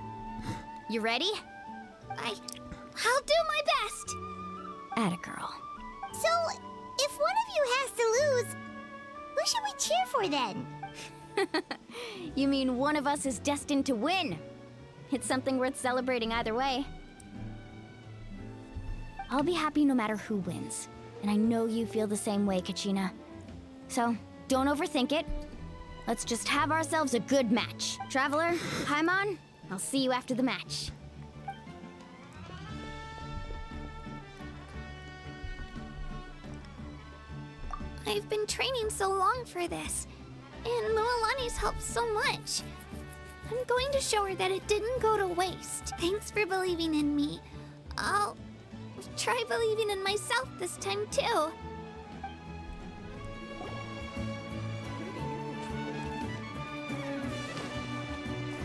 you ready? I'll do my best. Atta girl. So, if one of you has to lose, who should we cheer for then? You mean one of us is destined to win? It's something worth celebrating either way. I'll be happy no matter who wins. And I know you feel the same way, Kachina. So, don't overthink it. Let's just have ourselves a good match. Traveler, Paimon, I'll see you after the match. I've been training so long for this, and Mualani's helped so much. I'm going to show her that it didn't go to waste. Thanks for believing in me. I'll try believing in myself this time too.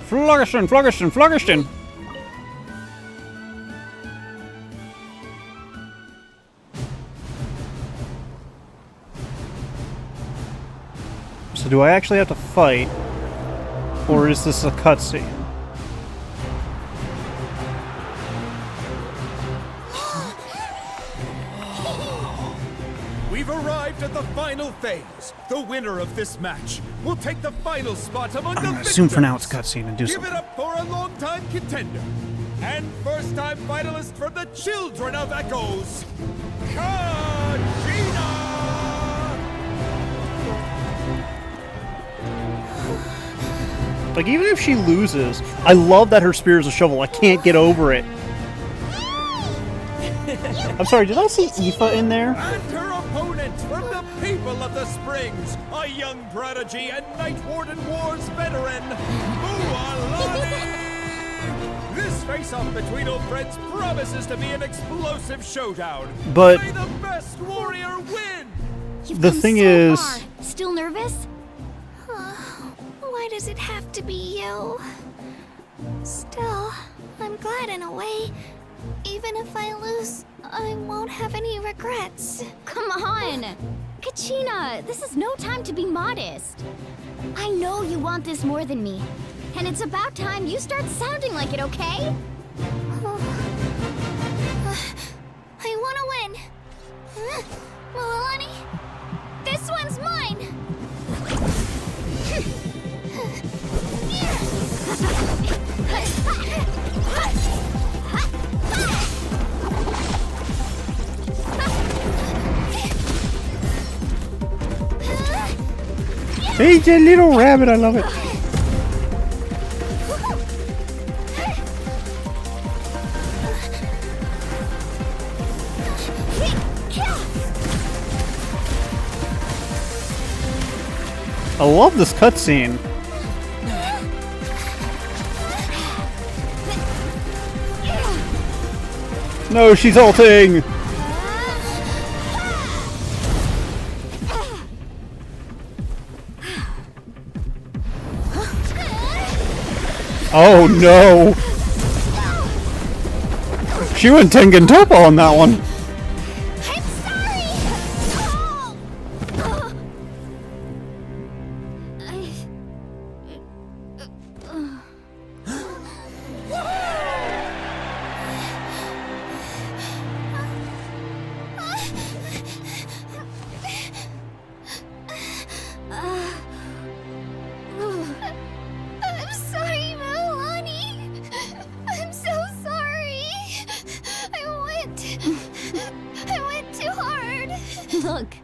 Flourishing, flourishing, flourishing! So do I actually have to fight? Or is this a cutscene? We've arrived at the final phase. The winner of this match will take the final spot among I'm the gonna assume for now it's victors. a cutscene and do Give something. it up for a long-time contender and first-time finalist from the Children of Echoes, Kachina! Like, even if she loses, I love that her spear is a shovel. I can't get over it. I'm sorry, did I see Aoife in there? And her opponent from the people of the Springs, a young prodigy and Night Warden Wars veteran, Mualani! This face-off between old friends promises to be an explosive showdown. But- May the best warrior win! The thing is... Still nervous? Why does it have to be you? Still, I'm glad in a way. Even if I lose, I won't have any regrets. Come on! Kachina, this is no time to be modest. I know you want this more than me. And it's about time you start sounding like it, okay? I want to win. Mualani, this one's mine. He's a little rabbit, I love it. I love this cutscene. No, she's ulting! Oh no! She went Tengen Toppo on that one. I'm sorry, Melanie. I'm so sorry. I went too hard. Look.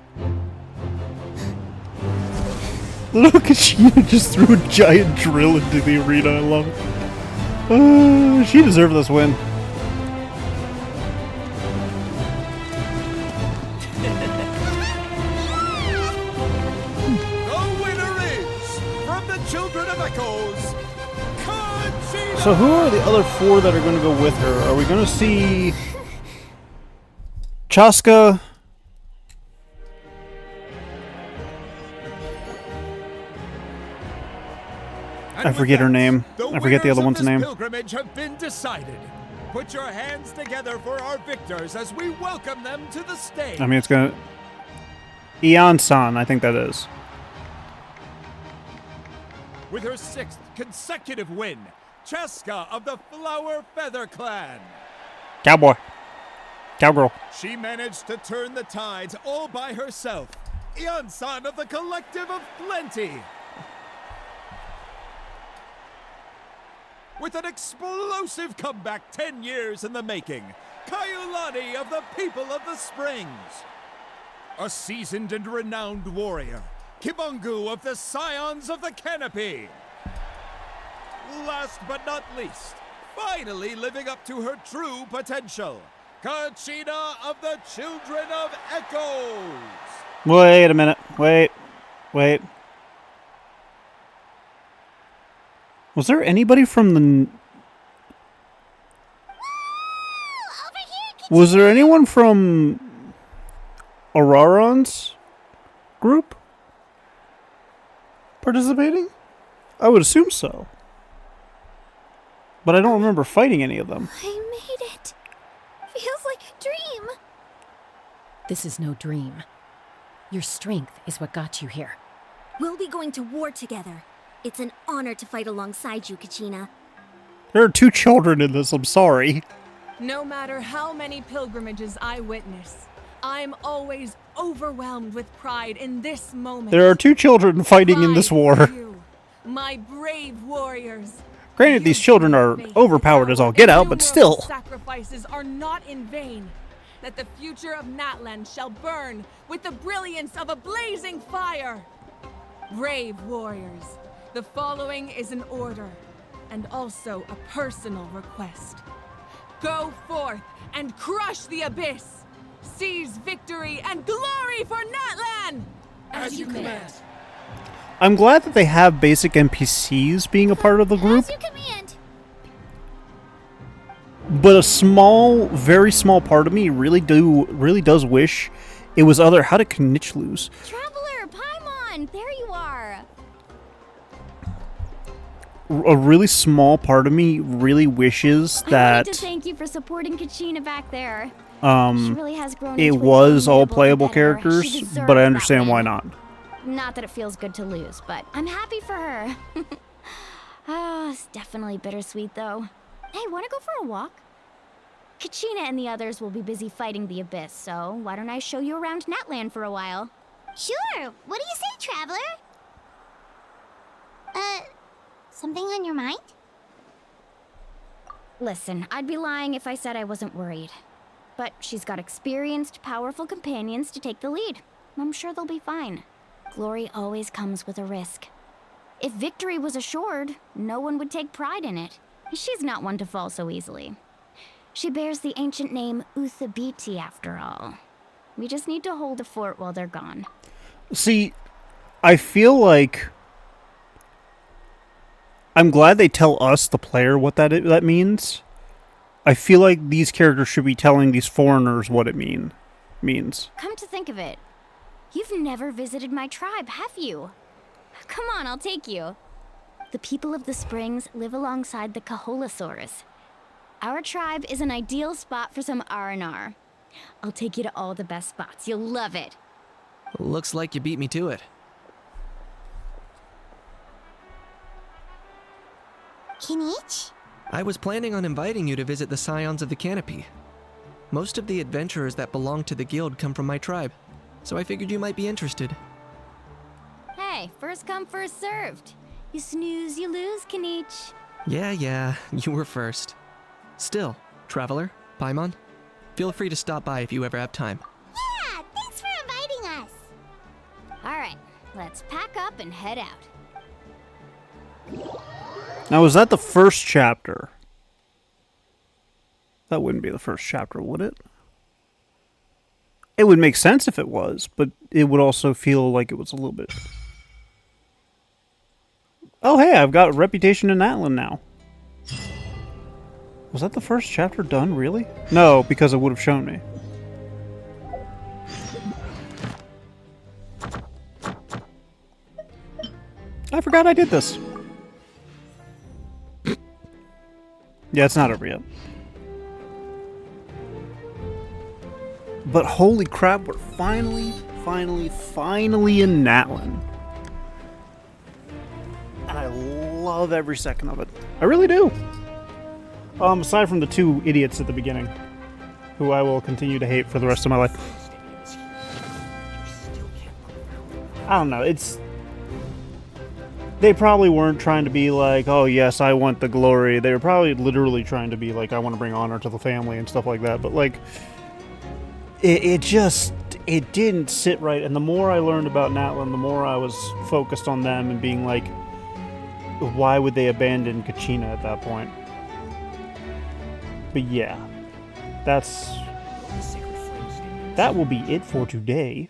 Look at she just threw a giant drill into the arena. I love it. She deserved this win. The winner is, from the Children of Echoes, Kazm. So who are the other four that are going to go with her? Are we going to see Chaska? I forget her name. I forget the other one's name. Pilgrimage have been decided. Put your hands together for our victors as we welcome them to the stage. I mean, it's going to... Ian-san, I think that is. With her 6th consecutive win, Chaska of the Flower Feather Clan. Cowboy. Cowgirl. She managed to turn the tides all by herself. Ian-san of the Collective of Plenty. With an explosive comeback 10 years in the making, Kayulani of the People of the Springs. A seasoned and renowned warrior, Kibungu of the Scions of the Canopy. Last but not least, finally living up to her true potential, Kachina of the Children of Echoes. Wait a minute. Wait. Was there anybody from the... Was there anyone from Araron's group participating? I would assume so. But I don't remember fighting any of them. I made it. Feels like a dream. This is no dream. Your strength is what got you here. We'll be going to war together. It's an honor to fight alongside you, Kachina. There are 2 children in this, I'm sorry. No matter how many pilgrimages I witness, I'm always overwhelmed with pride in this moment. There are 2 children fighting in this war. My brave warriors. Granted, these children are overpowered as all get out, but still. Sacrifices are not in vain. That the future of NATLAN shall burn with the brilliance of a blazing fire. Brave warriors. The following is an order, and also a personal request. Go forth and crush the abyss! Seize victory and glory for NATLAN! As you command. I'm glad that they have basic NPCs being a part of the group. As you command. But a small, very small part of me really does wish it was other... How did Knitch lose? Traveler, Paimon, there you are. A really small part of me really wishes I that wanted to thank you for supporting Kachina back there. She um really has grown it into a was all formidable playable competitor. She characters, deserves but I that understand win. why not. Not that it feels good to lose, but I'm happy for her. It's definitely bittersweet though. Hey, wanna go for a walk? Kachina and the others will be busy fighting the abyss, so why don't I show you around NATLAN for a while? Sure. What do you say, Traveler? Something on your mind? Listen, I'd be lying if I said I wasn't worried. But she's got experienced, powerful companions to take the lead. I'm sure they'll be fine. glory always comes with a risk. If victory was assured, no one would take pride in it. She's not one to fall so easily. She bears the ancient name Uthabiti, after all. We just need to hold the fort while they're gone. See, I feel like I'm glad they tell us, the player, what that means. I feel like these characters should be telling these foreigners what it means. Come to think of it, you've never visited my tribe, have you? Come on, I'll take you. The people of the Springs live alongside the Kaholasaurus. Our tribe is an ideal spot for some R&R. I'll take you to all the best spots. You'll love it. Looks like you beat me to it. Kinich? I was planning on inviting you to visit the Scions of the Canopy. Most of the adventurers that belong to the guild come from my tribe, so I figured you might be interested. Hey, first come, first served. You snooze, you lose, Kinich. Yeah, you were first. Still, Traveler, Paimon, feel free to stop by if you ever have time. Yeah, thanks for inviting us. All right, let's pack up and head out. Now, is that the first chapter? That wouldn't be the first chapter, would it? It would make sense if it was, but it would also feel like it was a little bit... Oh, hey, I've got a reputation in NATLAN now. Was that the first chapter done, really? No, because it would have shown me. I forgot I did this. Yeah, it's not over yet. But holy crap, we're finally in NATLAN. And I love every second of it. I really do. Aside from the two idiots at the beginning, who I will continue to hate for the rest of my life. I don't know, they probably weren't trying to be like, oh yes, I want the glory. They were probably literally trying to be like, I want to bring honor to the family and stuff like that. But like, it didn't sit right. And the more I learned about NATLAN, the more I was focused on them and being like, why would they abandon Kachina at that point? But yeah, that will be it for today.